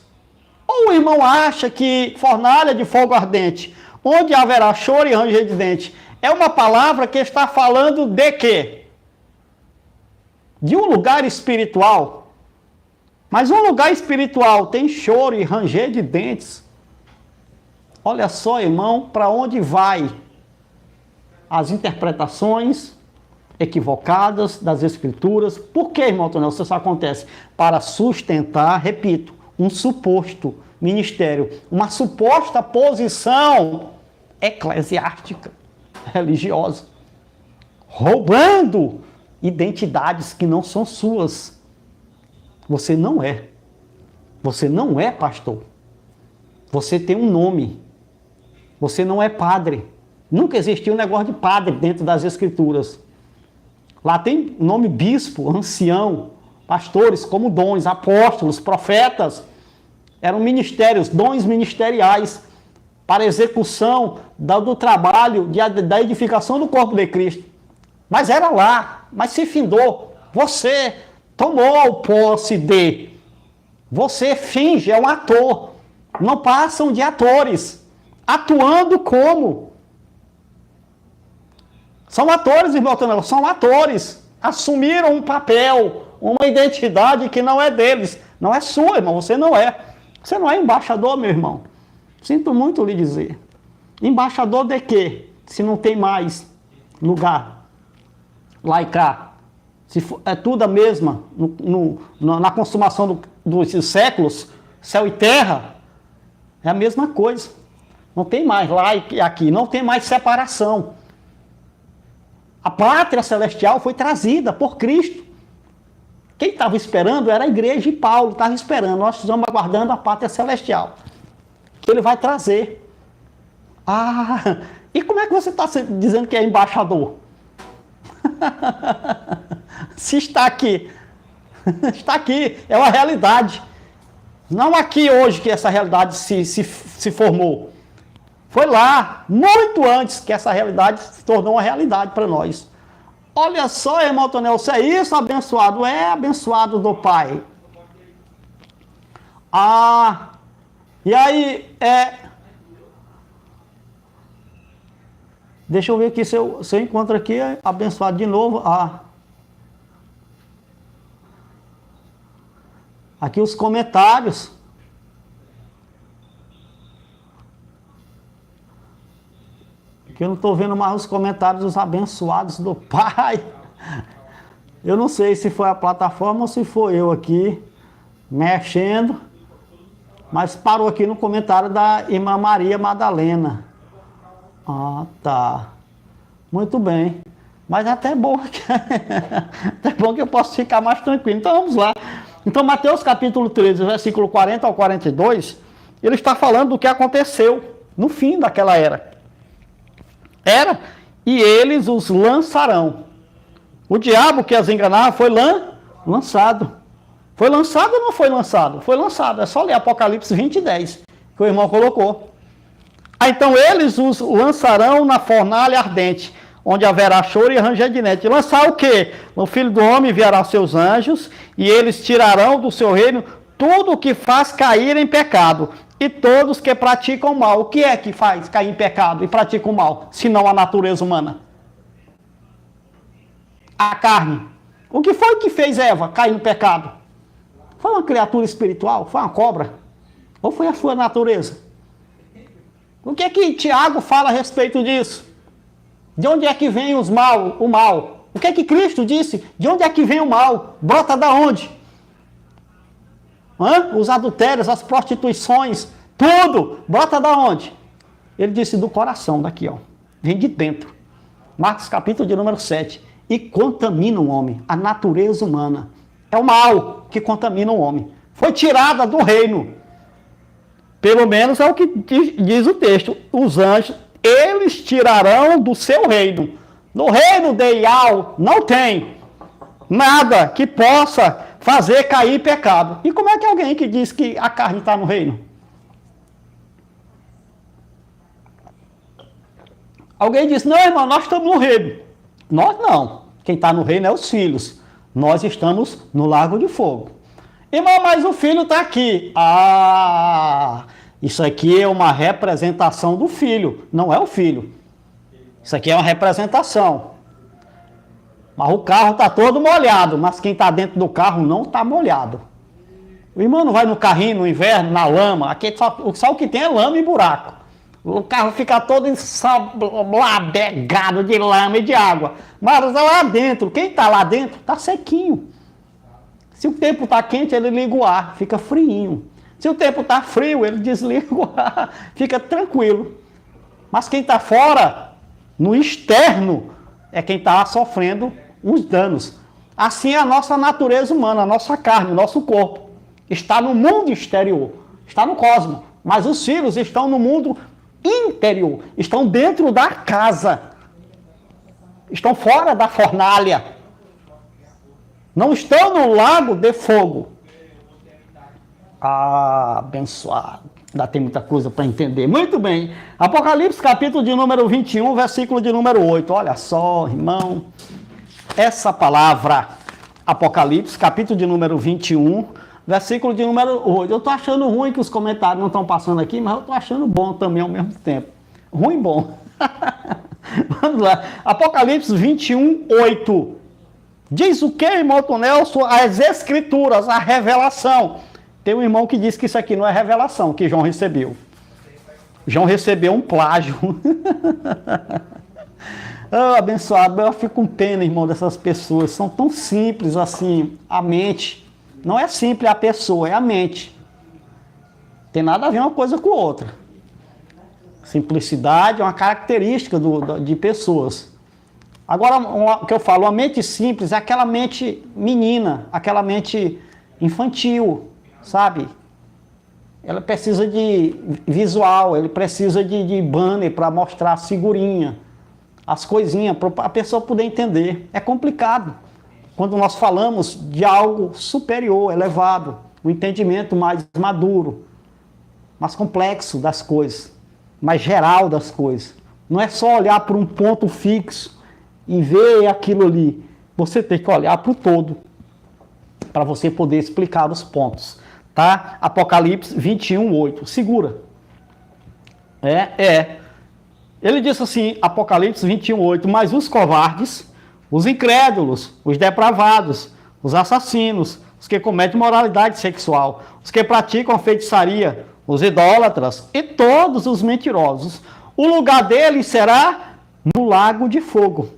Ou o irmão acha que fornalha de fogo ardente, onde haverá choro e ranger de dente, é uma palavra que está falando de quê? De um lugar espiritual. Mas um lugar espiritual tem choro e ranger de dentes. Olha só, irmão, para onde vai as interpretações equivocadas das Escrituras. Por que, irmão Tonel, isso acontece? Para sustentar, repito, um suposto ministério, uma suposta posição eclesiástica, religiosa, roubando identidades que não são suas. Você não é. Você não é pastor. Você tem um nome. Você não é padre. Nunca existiu um negócio de padre dentro das Escrituras. Lá tem nome bispo, ancião, pastores como dons, apóstolos, profetas. Eram ministérios, dons ministeriais para execução do trabalho, da edificação do corpo de Cristo. Mas era lá, mas se findou. Você tomou posse de. Você finge, é um ator. Não passam de atores. Atuando como? São atores, irmão Tonel, são atores. Assumiram um papel, uma identidade que não é deles. Não é sua, irmão, você não é. Você não é embaixador, meu irmão. Sinto muito lhe dizer. Embaixador de quê? Se não tem mais lugar lá e cá. Se for, é tudo a mesma, na consumação dos séculos, céu e terra, é a mesma coisa. Não tem mais lá e aqui, não tem mais separação. A pátria celestial foi trazida por Cristo. Quem estava esperando era a igreja, e Paulo estava esperando. Nós estamos aguardando a pátria celestial, que ele vai trazer. Ah, e como é que você está dizendo que é embaixador? Se está aqui, está aqui, é uma realidade. Não aqui hoje que essa realidade se formou. Foi lá, muito antes que essa realidade se tornou uma realidade para nós. Olha só, irmão Tonel, você é isso, abençoado? É abençoado do Pai. Ah, e aí, deixa eu ver aqui se eu encontro aqui, abençoado de novo. Ah, aqui os comentários. Que eu não estou vendo mais os comentários dos abençoados do Pai. Eu não sei se foi a plataforma ou se foi eu aqui mexendo, mas parou aqui no comentário da irmã Maria Madalena. Ah, tá. Muito bem. Mas até bom que eu posso ficar mais tranquilo. Então vamos lá. Então Mateus capítulo 13, versículo 40 ao 42, ele está falando do que aconteceu no fim daquela era. E eles os lançarão. O diabo que as enganava foi lançado. Foi lançado ou não foi lançado? Foi lançado. É só ler Apocalipse 20, 10, que o irmão colocou. Então eles os lançarão na fornalha ardente, onde haverá choro e ranger de dentes. Lançar o quê? O Filho do Homem enviará seus anjos, e eles tirarão do seu reino tudo o que faz cair em pecado, e todos que praticam mal. O que é que faz cair em pecado e praticam mal, se não a natureza humana? A carne. O que foi que fez Eva cair no pecado? Foi uma criatura espiritual? Foi uma cobra? Ou foi a sua natureza? O que é que Tiago fala a respeito disso? De onde é que vem o mal? O que é que Cristo disse? De onde é que vem o mal? Brota da onde? Os adultérios, as prostituições, tudo, brota da onde? Ele disse do coração, daqui, ó. Vem de dentro. Marcos capítulo de número 7. E contamina o homem, a natureza humana. É o mal que contamina o homem. Foi tirada do reino. Pelo menos é o que diz o texto. Os anjos, eles tirarão do seu reino. No reino de Ial não tem nada que possa fazer cair pecado. E como é que alguém que diz que a carne está no reino? Alguém diz, não, irmão, nós estamos no reino. Nós não. Quem está no reino é os filhos. Nós estamos no lago de fogo. Irmão, mas o filho está aqui. Ah, isso aqui é uma representação do filho. Não é o filho. Isso aqui é uma representação. Mas o carro está todo molhado, mas quem está dentro do carro não está molhado. O irmão não vai no carrinho no inverno, na lama, aqui só o que tem é lama e buraco. O carro fica todo ensabegado de lama e de água. Mas lá dentro, quem está lá dentro está sequinho. Se o tempo está quente, ele liga o ar, fica friinho. Se o tempo está frio, ele desliga o ar, fica tranquilo. Mas quem está fora, no externo, é quem está sofrendo os danos. Assim é a nossa natureza humana, a nossa carne, o nosso corpo. Está no mundo exterior, está no cosmos. Mas os filhos estão no mundo interior, estão dentro da casa. Estão fora da fornalha. Não estão no lago de fogo. Ah, abençoado. Ainda tem muita coisa para entender. Muito bem. Apocalipse, capítulo de número 21, versículo de número 8. Olha só, irmão. Essa palavra, Apocalipse, capítulo de número 21, versículo de número 8. Eu estou achando ruim que os comentários não estão passando aqui, mas eu estou achando bom também ao mesmo tempo. Ruim e bom. Vamos lá. Apocalipse 21, 8. Diz o que, irmão Nelson? As escrituras, a revelação. Tem um irmão que diz que isso aqui não é revelação, que João recebeu. João recebeu um plágio. Abençoado, eu fico com pena, irmão, dessas pessoas. São tão simples assim, a mente. Não é simples a pessoa, é a mente. Tem nada a ver uma coisa com outra. Simplicidade é uma característica de pessoas. Agora, o que eu falo, uma mente simples é aquela mente menina, aquela mente infantil, sabe? Ela precisa de visual, ele precisa de banner para mostrar a figurinha, as coisinhas, para a pessoa poder entender. É complicado quando nós falamos de algo superior, elevado, um entendimento mais maduro, mais complexo das coisas, mais geral das coisas. Não é só olhar para um ponto fixo e ver aquilo ali. Você tem que olhar para o todo, para você poder explicar os pontos. Tá? Apocalipse 21:8. Segura. Ele disse assim, Apocalipse 21:8, mas os covardes, os incrédulos, os depravados, os assassinos, os que cometem moralidade sexual, os que praticam feitiçaria, os idólatras e todos os mentirosos, o lugar deles será no lago de fogo,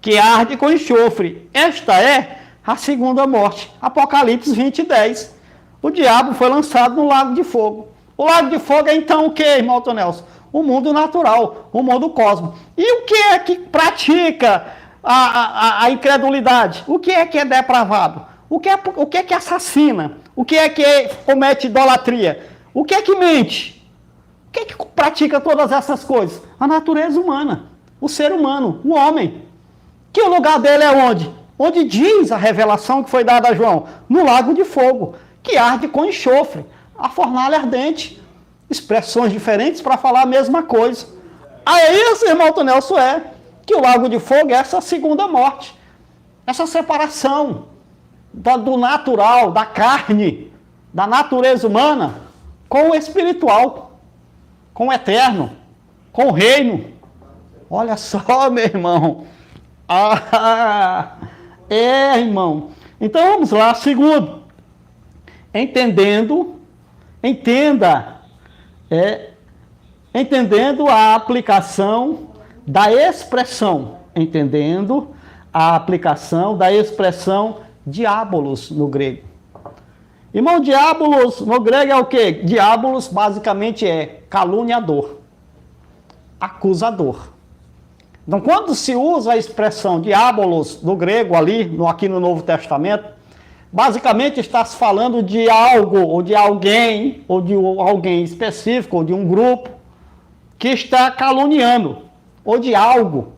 que arde com enxofre. Esta é a segunda morte. Apocalipse 20:10. O diabo foi lançado no lago de fogo. O lago de fogo é então o que, irmão Alton Nelson? O mundo natural, o mundo cósmico. E o que é que pratica a incredulidade? O que é depravado? O que é que assassina? O que é que comete idolatria? O que é que mente? O que é que pratica todas essas coisas? A natureza humana, o ser humano, o homem. Que o lugar dele é onde? Onde diz a revelação que foi dada a João? No lago de fogo, que arde com enxofre, a fornalha ardente. Expressões diferentes para falar a mesma coisa. Aí isso, irmão Alton Nelson, que o lago de fogo é essa segunda morte. Essa separação do natural, da carne, da natureza humana, com o espiritual, com o eterno, com o reino. Olha só, meu irmão. Irmão. Então vamos lá, segundo. Entendendo a aplicação da expressão, diabolos no grego. Irmão, diabolos no grego é o quê? Diabolos basicamente é caluniador, acusador. Então, quando se usa a expressão diabolos no grego aqui no Novo Testamento, basicamente está se falando de algo, ou de alguém específico, ou de um grupo, que está caluniando, ou de algo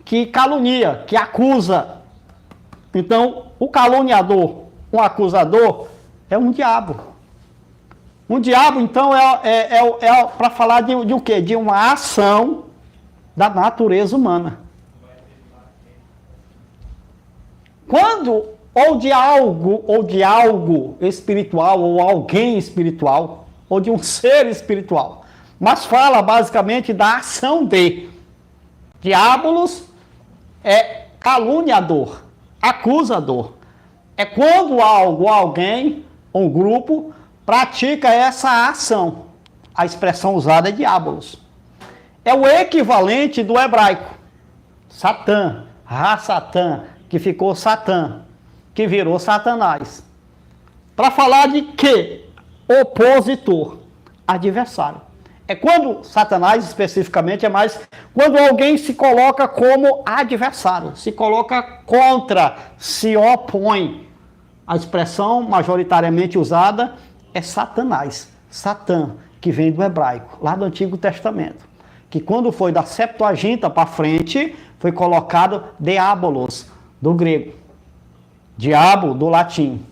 que calunia, que acusa. Então, o caluniador, o acusador, é um diabo. Um diabo, então, é para falar de o quê? De uma ação da natureza humana. Quando ou de algo espiritual, ou alguém espiritual, ou de um ser espiritual. Mas fala basicamente da ação de. Diabolos é caluniador, acusador. É quando algo, alguém, um grupo, pratica essa ação. A expressão usada é diabolos. É o equivalente do hebraico. Satã, Ra-Satã, que ficou Satã, que virou Satanás. Para falar de quê? Opositor, adversário. É quando Satanás, especificamente, é mais quando alguém se coloca como adversário, se coloca contra, se opõe. A expressão majoritariamente usada é Satanás, Satã, que vem do hebraico, lá do Antigo Testamento. Que quando foi da Septuaginta para frente, foi colocado diabolos, do grego. Diabo, do latim.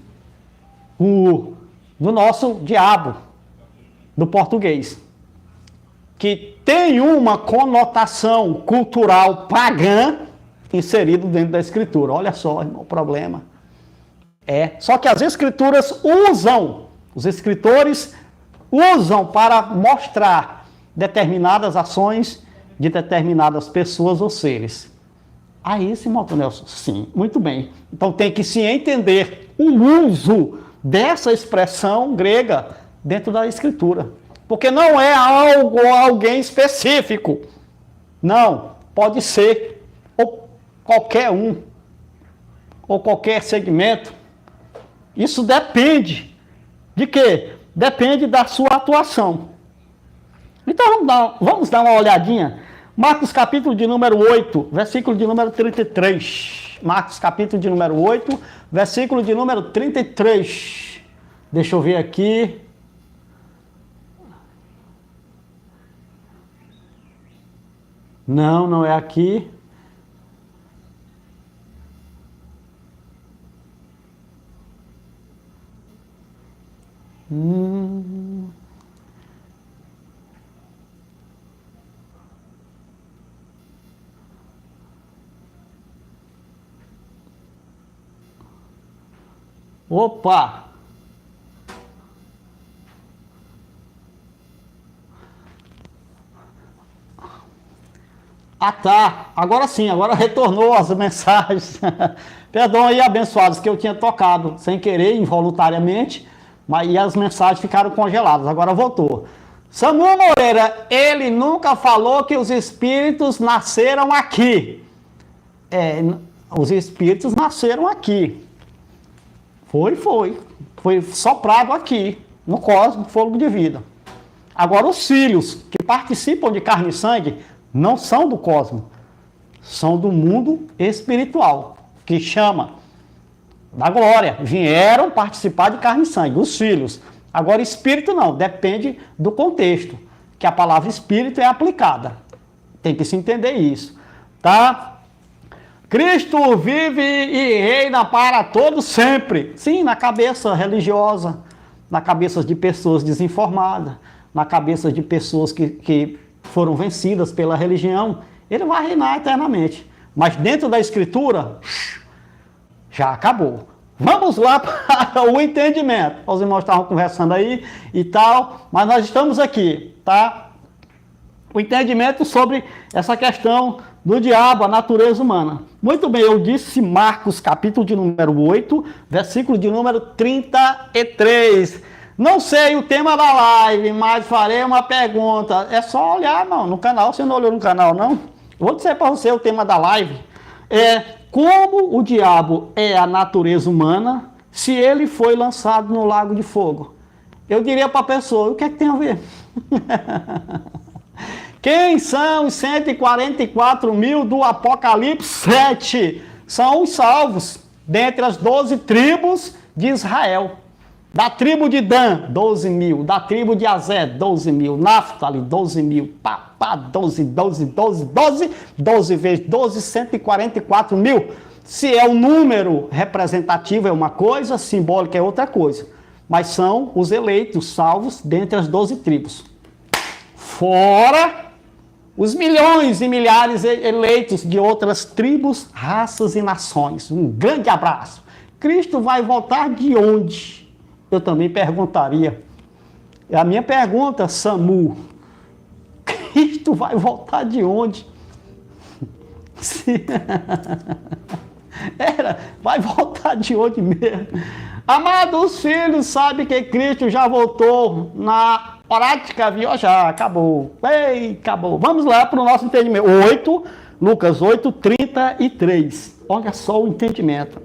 Do nosso diabo, do português. Que tem uma conotação cultural pagã inserido dentro da escritura. Olha só, irmão, o problema. Só que as escrituras os escritores usam para mostrar determinadas ações de determinadas pessoas ou seres. Aí, irmão Alton Nelson, sim, muito bem. Então tem que se entender o uso dessa expressão grega dentro da escritura. Porque não é algo ou alguém específico. Não, pode ser qualquer um, ou qualquer segmento. Isso depende de quê? Depende da sua atuação. Então vamos dar uma olhadinha. Marcos capítulo de número 8, versículo de número 33. Marcos capítulo de número 8, versículo de número 33. Deixa eu ver aqui. Não, não é aqui. Opa! Ah, tá. Agora sim, agora retornou as mensagens. Perdão aí, abençoados, que eu tinha tocado sem querer, involuntariamente, mas e as mensagens ficaram congeladas. Agora voltou. Samuel Moreira, ele nunca falou que os espíritos nasceram aqui. Os espíritos nasceram aqui. Foi soprado aqui, no cosmos, fogo de vida. Agora, os filhos que participam de carne e sangue não são do cosmos, são do mundo espiritual, que chama da glória. Vieram participar de carne e sangue, os filhos. Agora, espírito não, depende do contexto, que a palavra espírito é aplicada. Tem que se entender isso, tá? Cristo vive e reina para todo sempre. Sim, na cabeça religiosa, na cabeça de pessoas desinformadas, na cabeça de pessoas que foram vencidas pela religião, ele vai reinar eternamente. Mas dentro da Escritura, já acabou. Vamos lá para o entendimento. Os irmãos estavam conversando aí e tal, mas nós estamos aqui, tá? O entendimento sobre essa questão do diabo, a natureza humana. Muito bem, eu disse Marcos, capítulo de número 8, versículo de número 33. Não sei o tema da live, mas farei uma pergunta. É só olhar, não, no canal. Você não olhou no canal, não? Vou dizer para você o tema da live. Como o diabo é a natureza humana se ele foi lançado no lago de fogo? Eu diria para a pessoa, o que é que tem a ver? Quem são os 144 mil do Apocalipse 7? São os salvos dentre as 12 tribos de Israel. Da tribo de Dan, 12 mil. Da tribo de Azé, 12 mil. Naftali, 12 mil. Papá, 12 vezes 12, 144 mil. Se é um número representativo é uma coisa, simbólico é outra coisa. Mas são os eleitos, salvos dentre as 12 tribos. Fora os milhões e milhares eleitos de outras tribos, raças e nações. Um grande abraço. Cristo vai voltar de onde? Eu também perguntaria. A minha pergunta, Samu, Cristo vai voltar de onde? Vai voltar de onde mesmo? Amados filhos, sabe que Cristo já voltou na prática, viu? Já acabou. Ei, acabou. Vamos lá para o nosso entendimento. Lucas 8, 33. Olha só o entendimento.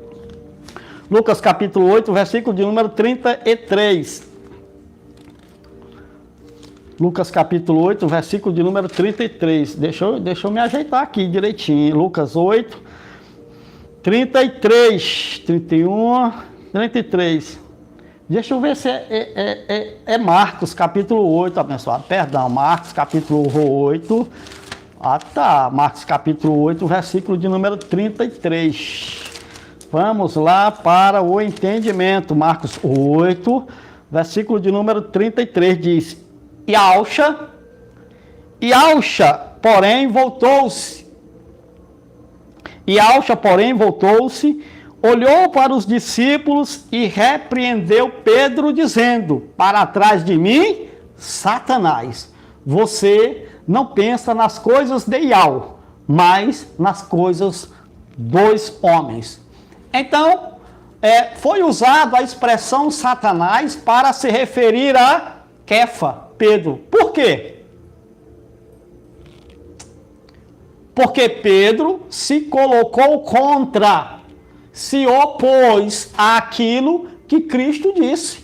Lucas capítulo 8, versículo de número 33. Lucas capítulo 8, versículo de número 33. Deixa eu me ajeitar aqui direitinho. Lucas 8, 33, 31, 33. Deixa eu ver se é Marcos capítulo 8, abençoado. Perdão, Marcos capítulo 8. Ah, tá. Marcos capítulo 8, versículo de número 33. Vamos lá para o entendimento. Marcos 8, versículo de número 33 diz: E Auxa, porém, voltou-se. Olhou para os discípulos e repreendeu Pedro, dizendo: Para trás de mim, Satanás, você não pensa nas coisas de Iau, mas nas coisas dos homens. Então, foi usada a expressão Satanás para se referir a Kefa, Pedro. Por quê? Porque Pedro se colocou contra, se opôs àquilo que Cristo disse.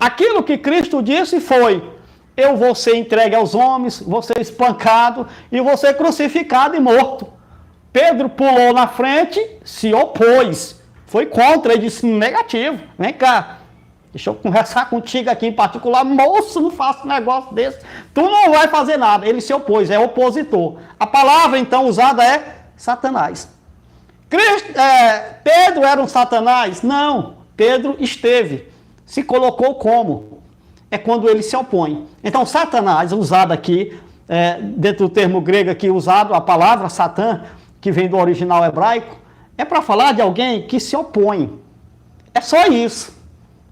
Aquilo que Cristo disse foi: eu vou ser entregue aos homens, vou ser espancado e vou ser crucificado e morto. Pedro pulou na frente, se opôs, foi contra, ele disse: negativo, vem cá, deixa eu conversar contigo aqui em particular, moço, não faço um negócio desse, tu não vai fazer nada. Ele se opôs, é opositor. A palavra então usada é Satanás. Pedro era um Satanás? Não, Pedro esteve, se colocou como? É quando ele se opõe. Então Satanás, usado aqui, dentro do termo grego aqui usado, a palavra Satã, que vem do original hebraico, é para falar de alguém que se opõe. É só isso.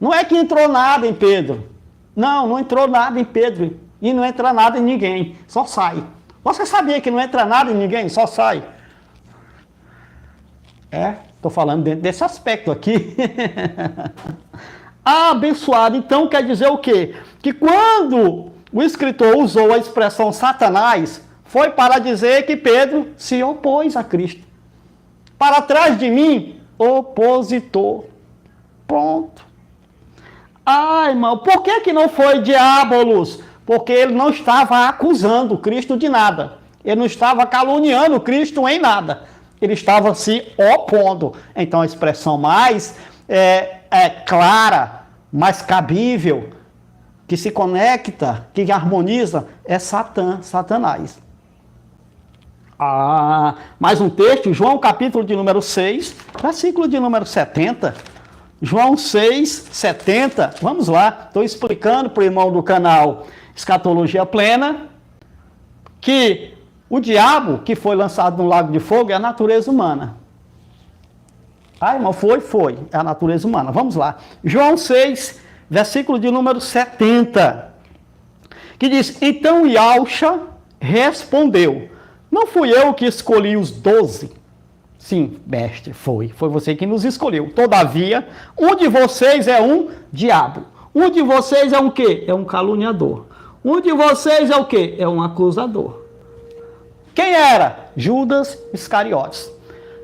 Não é que entrou nada em Pedro. Não, não entrou nada em Pedro. E não entra nada em ninguém. Só sai. Você sabia que não entra nada em ninguém? Só sai. Estou falando dentro desse aspecto aqui. Abençoado. Então quer dizer o quê? Que quando o escritor usou a expressão Satanás, foi para dizer que Pedro se opôs a Cristo. Para trás de mim, opositor. Pronto. Irmão, por que não foi diabolos? Porque ele não estava acusando Cristo de nada. Ele não estava caluniando Cristo em nada. Ele estava se opondo. Então a expressão mais clara, mais cabível, que se conecta, que harmoniza, é Satanás. Mais um texto, João capítulo de número 6, versículo de número 70. João 6, 70. Vamos lá, estou explicando para o irmão do canal Escatologia Plena que o diabo que foi lançado no lago de fogo é a natureza humana. Irmão, foi. É a natureza humana. Vamos lá. João 6, versículo de número 70. Que diz: então Yauxa respondeu: não fui eu que escolhi os 12. Sim, mestre, foi você que nos escolheu. Todavia, um de vocês é um diabo. Um de vocês é um quê? É um caluniador. Um de vocês é o quê? É um acusador. Quem era? Judas Iscariotes.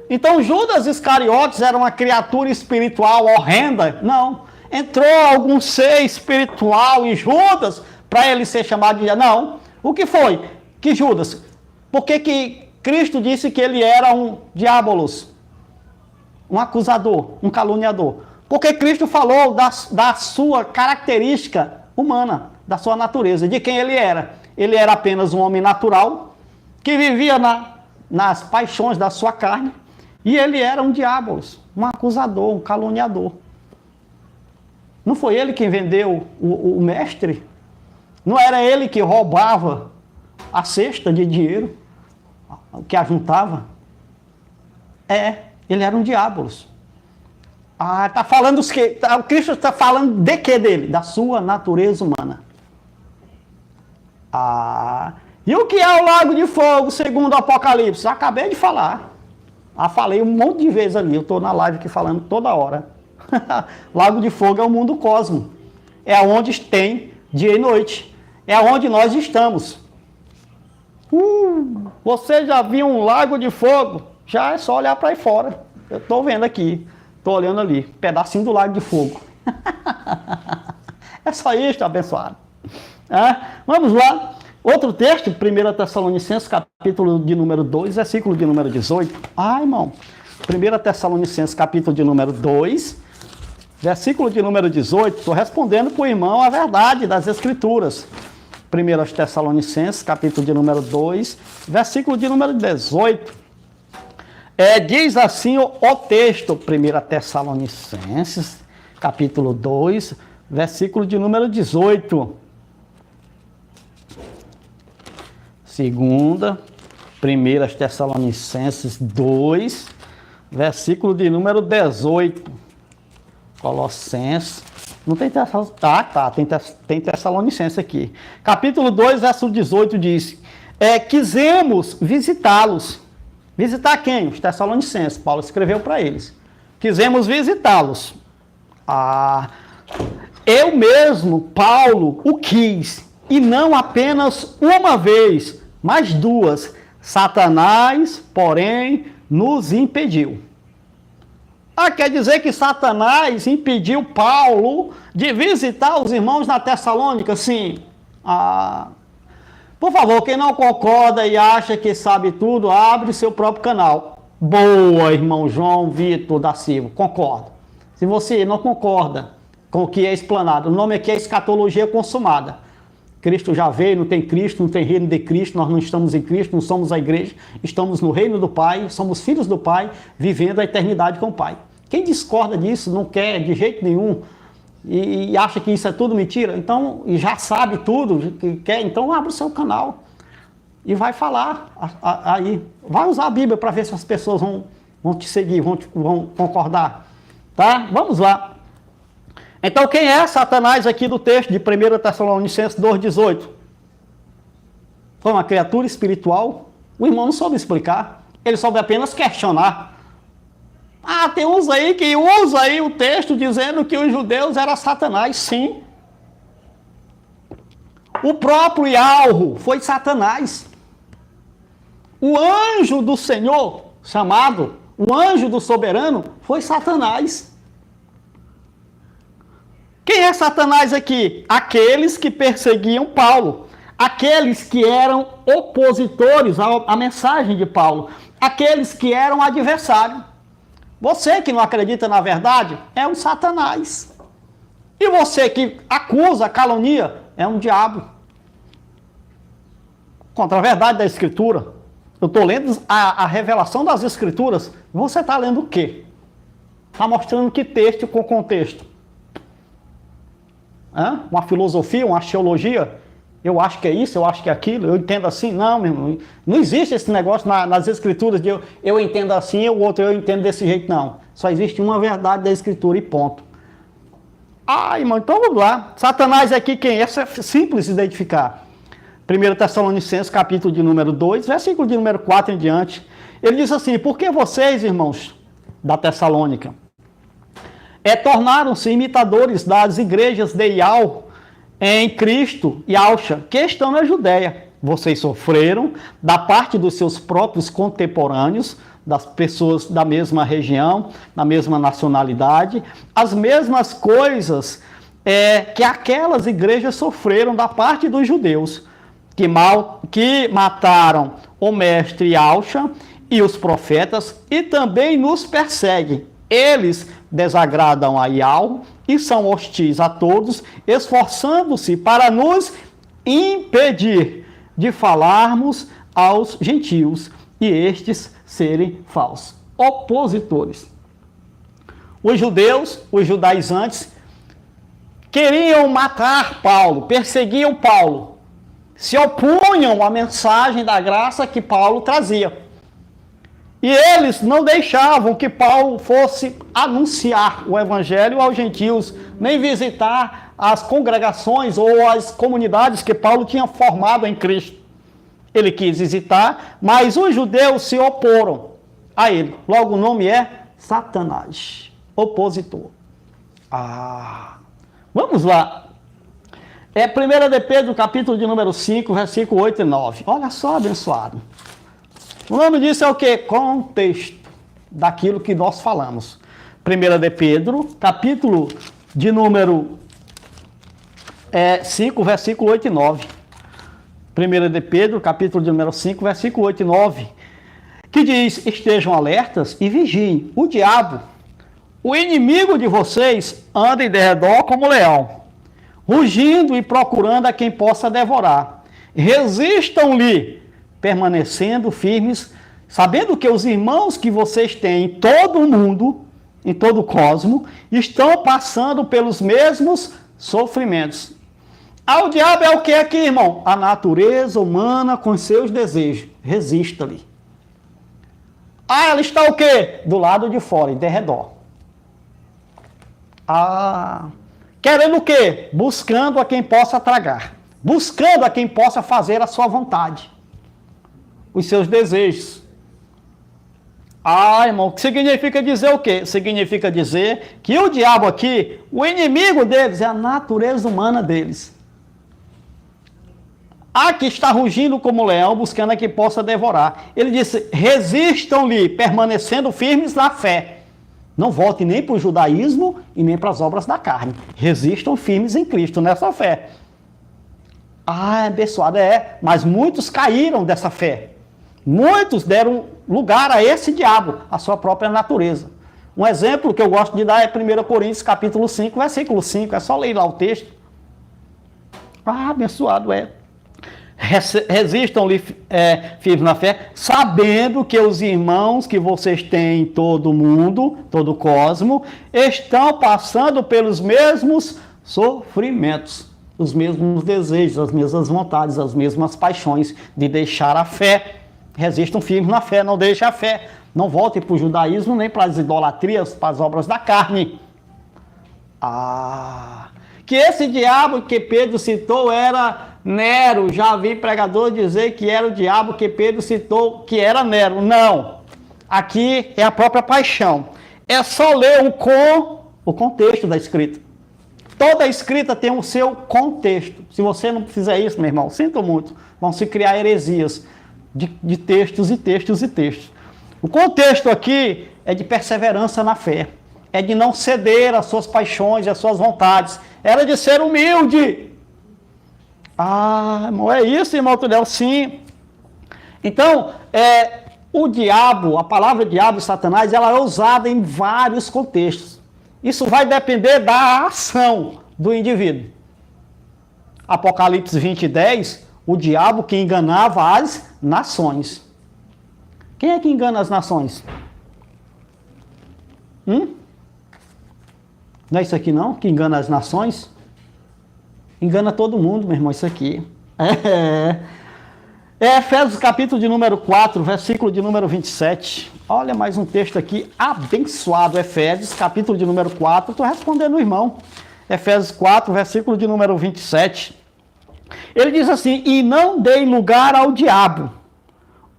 Então, Judas Iscariotes era uma criatura espiritual horrenda? Não. Entrou algum ser espiritual em Judas para ele ser chamado de... Não. O que foi? Que Judas... Por que Cristo disse que ele era um diabolos? Um acusador, um caluniador. Porque Cristo falou da sua característica humana, da sua natureza, de quem ele era. Ele era apenas um homem natural, que vivia nas paixões da sua carne, e ele era um diabolos, um acusador, um caluniador. Não foi ele quem vendeu o mestre? Não era ele que roubava a cesta de dinheiro? O que ajuntava? Ele era um diabolos. Está falando os que? O Cristo está falando de que dele? Da sua natureza humana. E o que é o lago de fogo, segundo o Apocalipse? Acabei de falar. Falei um monte de vezes ali. Eu estou na live aqui falando toda hora. Lago de fogo é o mundo cosmo. É onde tem dia e noite. É onde nós estamos. Você já viu um lago de fogo? Já é só olhar para aí fora. Eu estou vendo aqui. Estou olhando ali. Pedacinho do lago de fogo. É só isso, abençoado. Vamos lá. Outro texto, 1 Tessalonicenses, capítulo de número 2, versículo de número 18. Irmão. 1 Tessalonicenses, capítulo de número 2, versículo de número 18. Estou respondendo para o irmão a verdade das Escrituras. 1 Tessalonicenses, capítulo de número 2, versículo de número 18. Diz assim o texto, 1 Tessalonicenses, capítulo 2, versículo de número 18. Segunda, 1 Tessalonicenses 2, versículo de número 18. Colossenses. Não tem Tessalonicenses. Tem Tessalonicenses aqui. Capítulo 2, verso 18 diz: quisemos visitá-los. Visitar quem? Os Tessalonicenses. Paulo escreveu para eles. Quisemos visitá-los. Eu mesmo, Paulo, o quis. E não apenas uma vez, Mais duas. Satanás, porém, nos impediu. Quer dizer que Satanás impediu Paulo de visitar os irmãos na Tessalônica? Sim. Por favor, quem não concorda e acha que sabe tudo, abre o seu próprio canal. Boa, irmão João Vitor da Silva, concordo. Se você não concorda com o que é explanado, o nome aqui é escatologia consumada. Cristo já veio, não tem Cristo, não tem reino de Cristo, nós não estamos em Cristo, não somos a igreja, estamos no reino do Pai, somos filhos do Pai, vivendo a eternidade com o Pai. Quem discorda disso, não quer de jeito nenhum, e acha que isso é tudo mentira, então, e já sabe tudo, que quer, então abre o seu canal e vai falar aí. Vai usar a Bíblia para ver se as pessoas vão te seguir, vão concordar. Tá? Vamos lá. Então, quem é Satanás aqui do texto de 1 Tessalonicenses 2,18? Foi uma criatura espiritual? O irmão não soube explicar. Ele soube apenas questionar. Tem uns aí que usa aí o texto dizendo que os judeus eram Satanás. Sim. O próprio Ialro foi Satanás. O anjo do Senhor, chamado o anjo do soberano, foi Satanás. Quem é Satanás aqui? Aqueles que perseguiam Paulo, aqueles que eram opositores à mensagem de Paulo, aqueles que eram adversários. Você que não acredita na verdade é um Satanás. E você que acusa, calunia, é um diabo. Contra a verdade da Escritura. Eu estou lendo a revelação das Escrituras. Você está lendo o quê? Está mostrando que texto com contexto? Uma filosofia, uma axiologia? Eu acho que é isso, eu acho que é aquilo, eu entendo assim. Não, meu irmão, não existe esse negócio nas Escrituras de eu entendo assim, o outro eu entendo desse jeito, não. Só existe uma verdade da Escritura e ponto. Irmão, então vamos lá. Satanás aqui quem é? Isso é simples de identificar. 1 Tessalonicenses, capítulo de número 2, versículo de número 4 em diante. Ele diz assim: por que vocês, irmãos da Tessalônica, tornaram-se imitadores das igrejas de Ial em Cristo e Alcha, que estão na Judéia? Vocês sofreram da parte dos seus próprios contemporâneos, das pessoas da mesma região, da mesma nacionalidade, as mesmas coisas que aquelas igrejas sofreram da parte dos judeus, que mataram o mestre Alcha e os profetas, e também nos perseguem. Eles desagradam a Ial e são hostis a todos, esforçando-se para nos impedir de falarmos aos gentios e estes serem falsos. Opositores. Os judeus, os judaizantes, queriam matar Paulo, perseguiam Paulo, se opunham à mensagem da graça que Paulo trazia. E eles não deixavam que Paulo fosse anunciar o evangelho aos gentios, nem visitar as congregações ou as comunidades que Paulo tinha formado em Cristo. Ele quis visitar, mas os judeus se oporam a ele. Logo o nome é Satanás, opositor. Vamos lá. 1 de Pedro, capítulo de número 5, versículo 8 e 9. Olha só, abençoado. O nome disso é o quê? Contexto daquilo que nós falamos. 1 de Pedro, capítulo de número 5, versículo 8 e 9. 1 de Pedro, capítulo de número 5, versículo 8 e 9. Que diz: estejam alertas e vigiem. O diabo, o inimigo de vocês, anda em derredor como leão, rugindo e procurando a quem possa devorar. Resistam-lhe, permanecendo firmes, sabendo que os irmãos que vocês têm em todo o mundo, em todo o cosmo, estão passando pelos mesmos sofrimentos. O diabo é o que aqui, irmão? A natureza humana com seus desejos. Resista-lhe. Ela está o quê? Do lado de fora, em derredor. Querendo o quê? Buscando a quem possa tragar. Buscando a quem possa fazer a sua vontade. Os seus desejos. Irmão, o que significa dizer o quê? Significa dizer que o diabo aqui, o inimigo deles é a natureza humana deles. Há que está rugindo como leão, buscando a que possa devorar. Ele disse, resistam-lhe, permanecendo firmes na fé. Não volte nem para o judaísmo e nem para as obras da carne. Resistam firmes em Cristo, nessa fé. Ah, abençoado, mas muitos caíram dessa fé. Muitos deram lugar a esse diabo, a sua própria natureza. Um exemplo que eu gosto de dar é 1 Coríntios capítulo 5, versículo 5, é só ler lá o texto. Ah, abençoado, resistam-lhe firmes na fé, sabendo que os irmãos que vocês têm em todo o mundo, todo o cosmo, estão passando pelos mesmos sofrimentos, os mesmos desejos, as mesmas vontades, as mesmas paixões de deixar a fé. Resistam firmes na fé, não deixem a fé. Não voltem para o judaísmo, nem para as idolatrias, para as obras da carne. Que esse diabo que Pedro citou era Nero. Já vi pregador dizer que era o diabo que Pedro citou, que era Nero. Não. Aqui é a própria paixão. É só ler o contexto da escrita. Toda escrita tem o seu contexto. Se você não fizer isso, meu irmão, sinto muito. Vão se criar heresias de textos e textos e textos. O contexto aqui é de perseverança na fé. É de não ceder às suas paixões e às suas vontades. Era de ser humilde. Irmão, é isso, irmão Tudel? Sim. Então, o diabo, a palavra diabo e Satanás, ela é usada em vários contextos. Isso vai depender da ação do indivíduo. Apocalipse 20:10, o diabo que enganava as nações. Quem é que engana as nações? Não é isso aqui não? Que engana as nações? Engana todo mundo, meu irmão, isso aqui. Efésios capítulo de número 4, versículo de número 27. Olha mais um texto aqui, abençoado. Efésios capítulo de número 4, estou respondendo o irmão. Efésios 4, versículo de número 27. Ele diz assim, e não dei lugar ao diabo.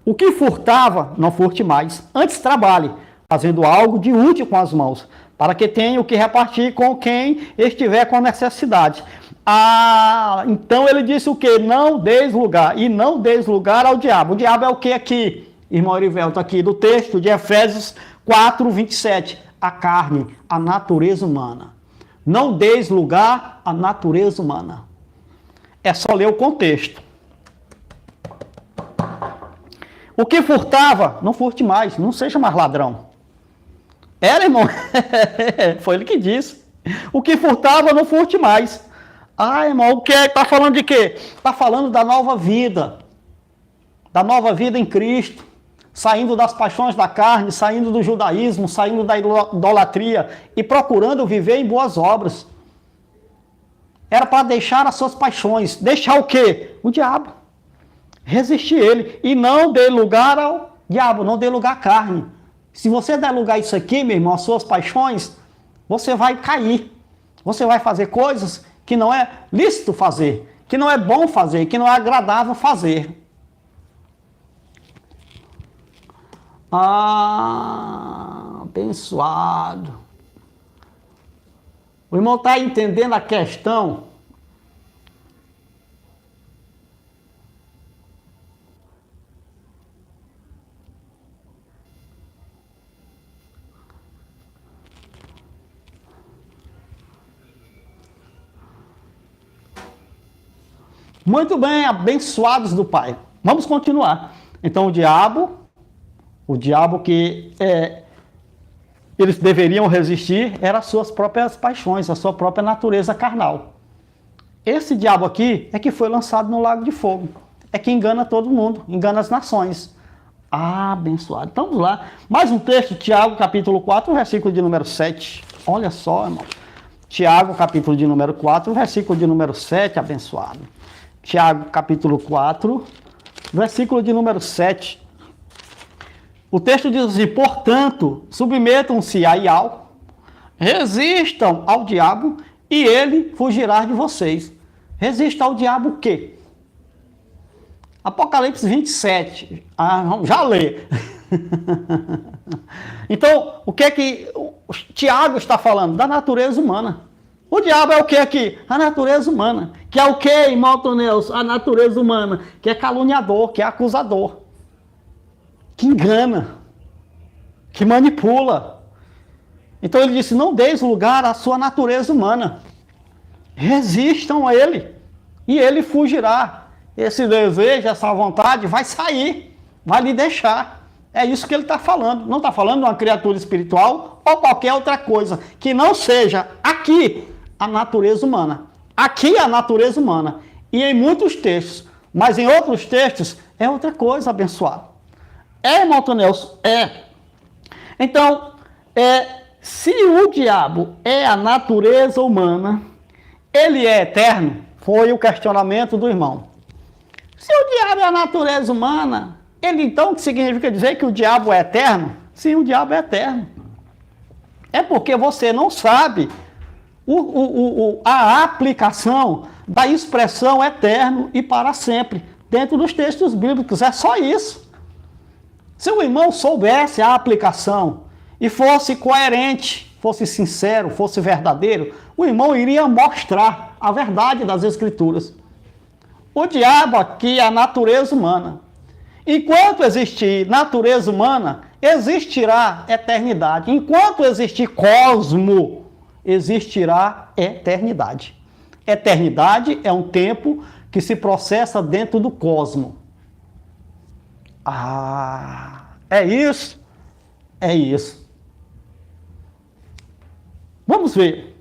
O que furtava, não furte mais. Antes trabalhe, fazendo algo de útil com as mãos, para que tenha o que repartir com quem estiver com necessidade. Então ele disse o quê? Não deis lugar. E não deis lugar ao diabo. O diabo é o que aqui? Irmão Erivelto, aqui do texto de Efésios 4, 27. A carne, a natureza humana. Não deis lugar à natureza humana. É só ler o contexto. O que furtava, não furte mais, não seja mais ladrão. Era, irmão? Foi ele que disse. O que furtava, não furte mais. Irmão, o que? Está falando de quê? Está falando da nova vida. Da nova vida em Cristo. Saindo das paixões da carne, saindo do judaísmo, saindo da idolatria e procurando viver em boas obras. Era para deixar as suas paixões. Deixar o quê? O diabo. Resistir ele. E não dê lugar ao diabo, não dê lugar à carne. Se você der lugar a isso aqui, meu irmão, as suas paixões, você vai cair. Você vai fazer coisas que não é lícito fazer, que não é bom fazer, que não é agradável fazer. Abençoado. O irmão está entendendo a questão? Muito bem, abençoados do Pai. Vamos continuar. Então o diabo que eles deveriam resistir era as suas próprias paixões, a sua própria natureza carnal. Esse diabo aqui é que foi lançado no lago de fogo. É que engana todo mundo, engana as nações. Abençoado. Então vamos lá. Mais um texto, Tiago capítulo 4, versículo de número 7. Olha só, irmão. Tiago capítulo de número 4, versículo de número 7, abençoado. Tiago, capítulo 4, versículo de número 7. O texto diz assim, portanto, submetam-se a Iau, resistam ao diabo e ele fugirá de vocês. Resista ao diabo o quê? Apocalipse 27. Vamos já ler. Então, o que é que Tiago está falando? Da natureza humana. O diabo é o que aqui? A natureza humana. Que é o que, irmão Tonelson? A natureza humana. Que é caluniador, que é acusador. Que engana. Que manipula. Então ele disse, não deis lugar à sua natureza humana. Resistam a ele. E ele fugirá. Esse desejo, essa vontade vai sair. Vai lhe deixar. É isso que ele está falando. Não está falando de uma criatura espiritual ou qualquer outra coisa. Que não seja aqui a natureza humana. Aqui a natureza humana. E em muitos textos. Mas em outros textos é outra coisa, abençoado. É, irmão Tonelson? É. Então, se o diabo é a natureza humana, ele é eterno? Foi o questionamento do irmão. Se o diabo é a natureza humana, ele então significa dizer que o diabo é eterno? Sim, o diabo é eterno. É porque você não sabe a aplicação da expressão eterno e para sempre dentro dos textos bíblicos. É só isso. Se o irmão soubesse a aplicação e fosse coerente, fosse sincero, fosse verdadeiro, o irmão iria mostrar a verdade das Escrituras. O diabo aqui é a natureza humana. Enquanto existir natureza humana, existirá eternidade. Enquanto existir cosmo, existirá eternidade. Eternidade é um tempo que se processa dentro do cosmo. Ah, é isso? É isso. Vamos ver.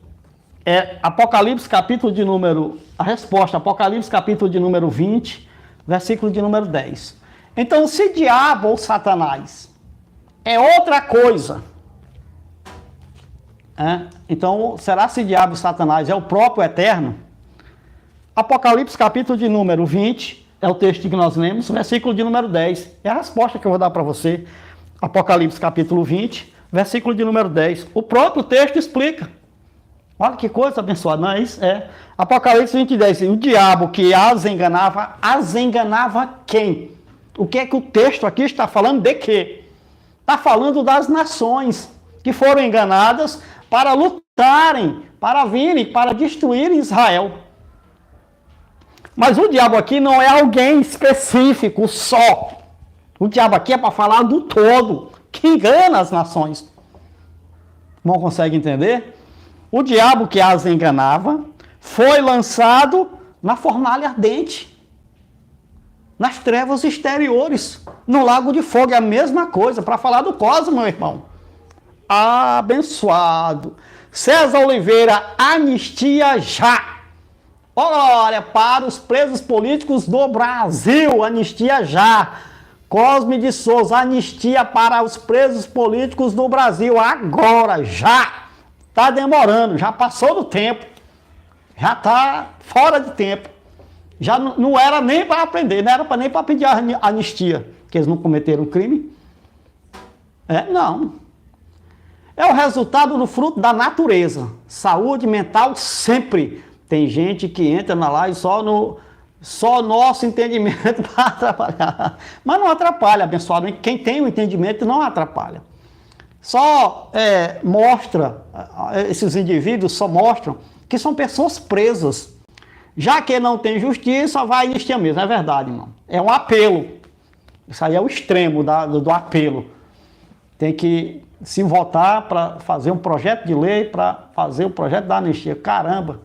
Apocalipse capítulo de número... A resposta, Apocalipse capítulo de número 20, versículo de número 10. Então, se diabo ou Satanás é outra coisa, então, será se diabo e Satanás é o próprio eterno? Apocalipse capítulo de número 20, é o texto que nós lemos, versículo de número 10. É a resposta que eu vou dar para você. Apocalipse capítulo 20, versículo de número 10. O próprio texto explica. Olha que coisa abençoada, não é isso? Apocalipse 20, 10. O diabo que as enganava quem? O que é que o texto aqui está falando de quê? Está falando das nações que foram enganadas para lutarem, para virem, para destruírem Israel. Mas o diabo aqui não é alguém específico só. O diabo aqui é para falar do todo, que engana as nações. Não consegue entender? O diabo que as enganava foi lançado na fornalha ardente, nas trevas exteriores, no lago de fogo. É a mesma coisa, para falar do cosmo, meu irmão. Abençoado. César Oliveira, anistia já. Olha, para os presos políticos do Brasil, anistia já. Cosme de Souza, anistia para os presos políticos do Brasil, agora, já. Está demorando, já passou do tempo. Já está fora de tempo. Já não era nem para aprender, não era nem para pedir anistia, que eles não cometeram crime. Não. É o resultado do fruto da natureza. Saúde mental sempre. Tem gente que entra na live só nosso entendimento para atrapalhar. Mas não atrapalha, abençoado. Quem tem o entendimento não atrapalha. Só mostra, esses indivíduos só mostram que são pessoas presas. Já que não tem justiça, vai anistia mesmo. É verdade, irmão. É um apelo. Isso aí é o extremo do apelo. Tem que se votar para fazer um projeto de lei, para fazer o projeto da anistia. Caramba,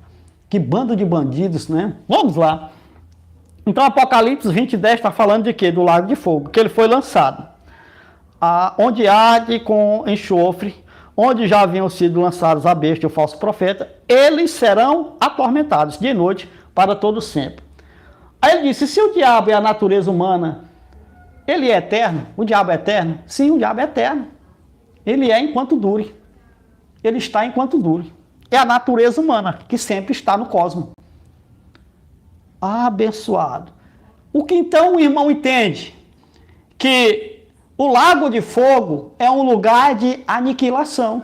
que bando de bandidos, né? Vamos lá. Então, Apocalipse 20:10 está falando de quê? Do lago de fogo, que ele foi lançado. Onde arde com enxofre, onde já haviam sido lançados a besta e o falso profeta, eles serão atormentados de noite para todo sempre. Aí ele disse, se o diabo é a natureza humana, ele é eterno? O diabo é eterno? Sim, o diabo é eterno. Ele é enquanto dure. Ele está enquanto dure. É a natureza humana, que sempre está no cosmos. Abençoado. O que então o irmão entende? Que o lago de fogo é um lugar de aniquilação.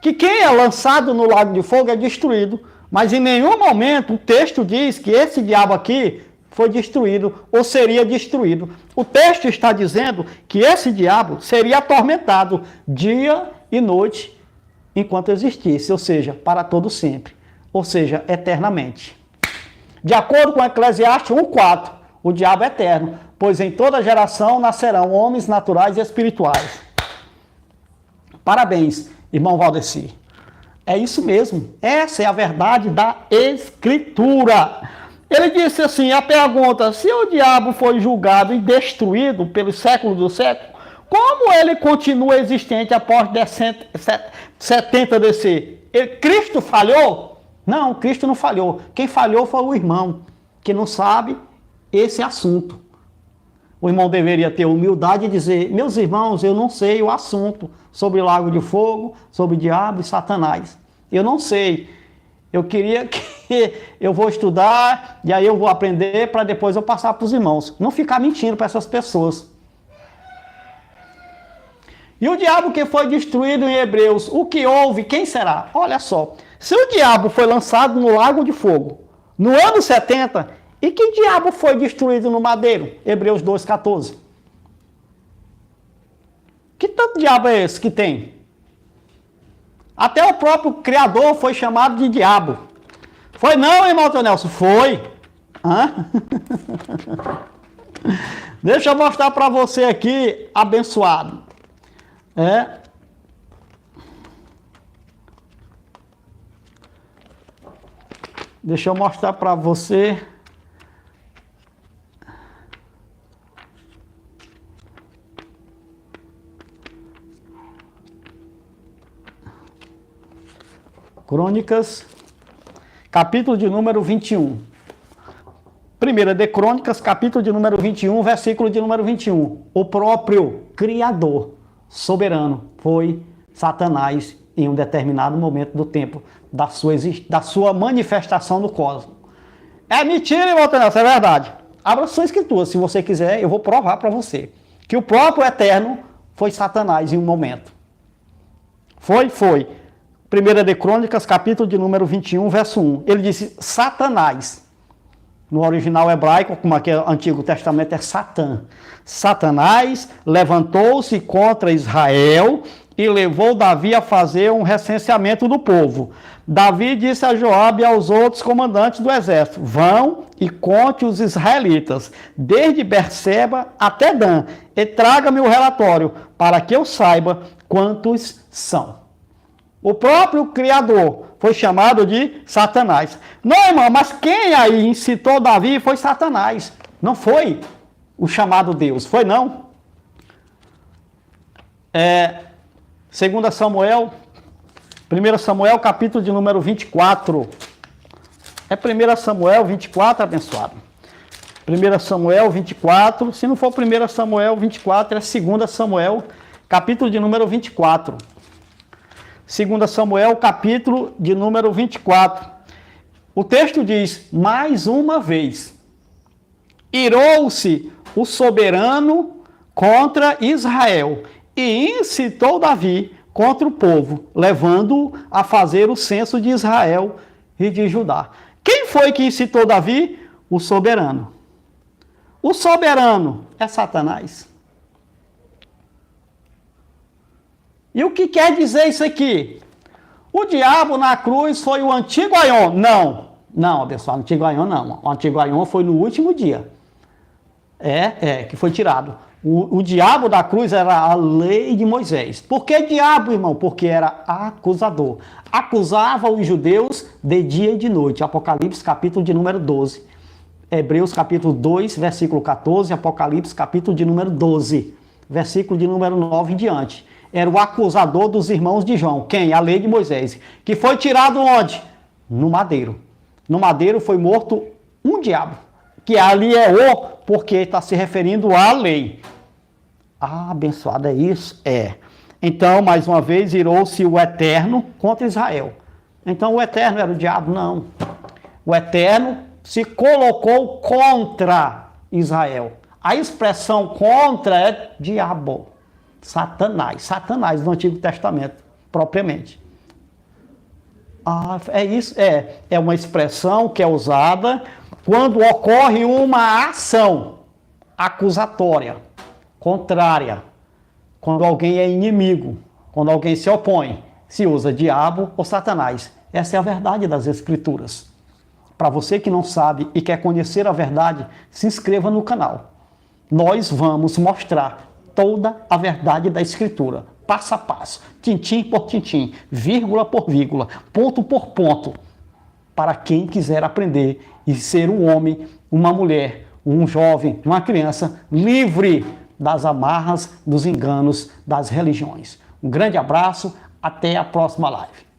Que quem é lançado no lago de fogo é destruído. Mas em nenhum momento o texto diz que esse diabo aqui foi destruído ou seria destruído. O texto está dizendo que esse diabo seria atormentado dia e noite enquanto existisse, ou seja, para todo sempre. ou seja, eternamente. De acordo com Eclesiastes 1:4, o diabo é eterno, pois em toda geração nascerão homens naturais e espirituais. Parabéns, irmão Valdeci. É isso mesmo, essa é a verdade da Escritura. Ele disse assim, a pergunta, se o diabo foi julgado e destruído pelos séculos dos séculos, como ele continua existente após 70 DC? Cristo falhou? Não, Cristo não falhou. Quem falhou foi o irmão, que não sabe esse assunto. O irmão deveria ter humildade e dizer, meus irmãos, eu não sei o assunto sobre o lago de fogo, sobre o diabo e Satanás. Eu não sei. Eu queria que eu vou estudar e aí eu vou aprender para depois eu passar para os irmãos. Não ficar mentindo para essas pessoas. E o diabo que foi destruído em Hebreus, o que houve, quem será? Olha só, se o diabo foi lançado no lago de fogo, no ano 70, e que diabo foi destruído no madeiro? Hebreus 2,14. Que tanto diabo é esse que tem? Até o próprio Criador foi chamado de diabo. Foi não, irmão Nelson? Foi. Hã? Deixa eu mostrar para você aqui, abençoado. Deixa eu mostrar para você. Crônicas, capítulo de número 21. Primeira de Crônicas, capítulo de número 21, versículo de número 21. O próprio Criador soberano foi Satanás em um determinado momento do tempo da sua manifestação no cosmos. É mentira, irmão Nelson, é verdade. Abra sua escritura, se você quiser, eu vou provar para você. Que o próprio Eterno foi Satanás em um momento. Foi. 1 de Crônicas, capítulo de número 21, verso 1. Ele disse Satanás. No original hebraico, como aqui no Antigo Testamento, é Satã. Satanás levantou-se contra Israel e levou Davi a fazer um recenseamento do povo. Davi disse a Joabe e aos outros comandantes do exército, vão e conte os israelitas, desde Berseba até Dan, e traga-me o relatório, para que eu saiba quantos são. O próprio Criador foi chamado de Satanás. Não, irmão, mas quem aí incitou Davi foi Satanás. Não foi o chamado Deus, foi não. 2 Samuel, 1 Samuel, capítulo de número 24. É 1 Samuel 24, abençoado. 1 Samuel 24, se não for 1 Samuel 24, é 2 Samuel, capítulo de número 24. 2 Samuel, capítulo de número 24. O texto diz, mais uma vez, irou-se o soberano contra Israel e incitou Davi contra o povo, levando-o a fazer o censo de Israel e de Judá. Quem foi que incitou Davi? O soberano. O soberano é Satanás. E o que quer dizer isso aqui? O diabo na cruz foi o antigo Aion? Não, pessoal, o antigo Aion não. O antigo Aion foi no último dia. Que foi tirado. O diabo da cruz era a lei de Moisés. Por que diabo, irmão? Porque era acusador. Acusava os judeus de dia e de noite. Apocalipse, capítulo de número 12. Hebreus, capítulo 2, versículo 14. Apocalipse, capítulo de número 12. Versículo de número 9 em diante. Era o acusador dos irmãos de João. Quem? A lei de Moisés. Que foi tirado onde? No madeiro. No madeiro foi morto um diabo. Que ali é porque está se referindo à lei. Ah, abençoado, é isso? É. Então, mais uma vez, irou-se o Eterno contra Israel. Então, o Eterno era o diabo? Não. O Eterno se colocou contra Israel. A expressão contra é diabo. Satanás no Antigo Testamento, propriamente. É isso, é uma expressão que é usada quando ocorre uma ação acusatória, contrária, quando alguém é inimigo, quando alguém se opõe, se usa diabo ou Satanás. Essa é a verdade das Escrituras. Para você que não sabe e quer conhecer a verdade, se inscreva no canal. Nós vamos mostrar toda a verdade da Escritura, passo a passo, tintim por tintim, vírgula por vírgula, ponto por ponto, para quem quiser aprender e ser um homem, uma mulher, um jovem, uma criança livre das amarras, dos enganos das religiões. Um grande abraço, até a próxima live.